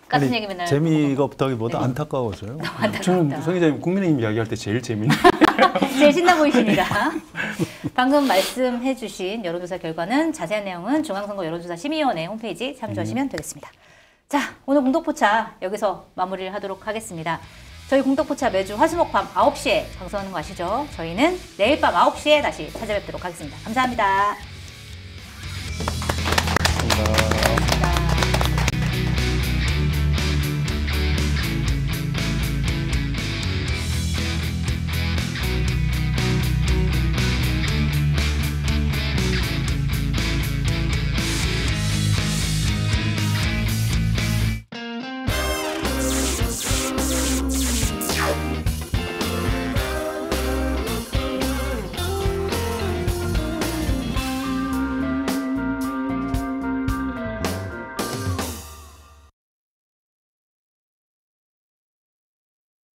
같은 얘기 맨날. 재미가 없다기보다 안타까워서요. 저는 성 기자님 국민의힘 이야기할 때 제일 재미있는. 제일 신나 보이십니다. 방금 말씀해 주신 여론조사 결과는 자세한 내용은 중앙선거 여론조사 심의위원회 홈페이지 참조하시면 되겠습니다. 자, 오늘 공덕포차 여기서 마무리를 하도록 하겠습니다. 저희 공덕포차 매주 화수목 밤 9시에 방송하는 거 아시죠? 저희는 내일 밤 9시에 다시 찾아뵙도록 하겠습니다. 감사합니다.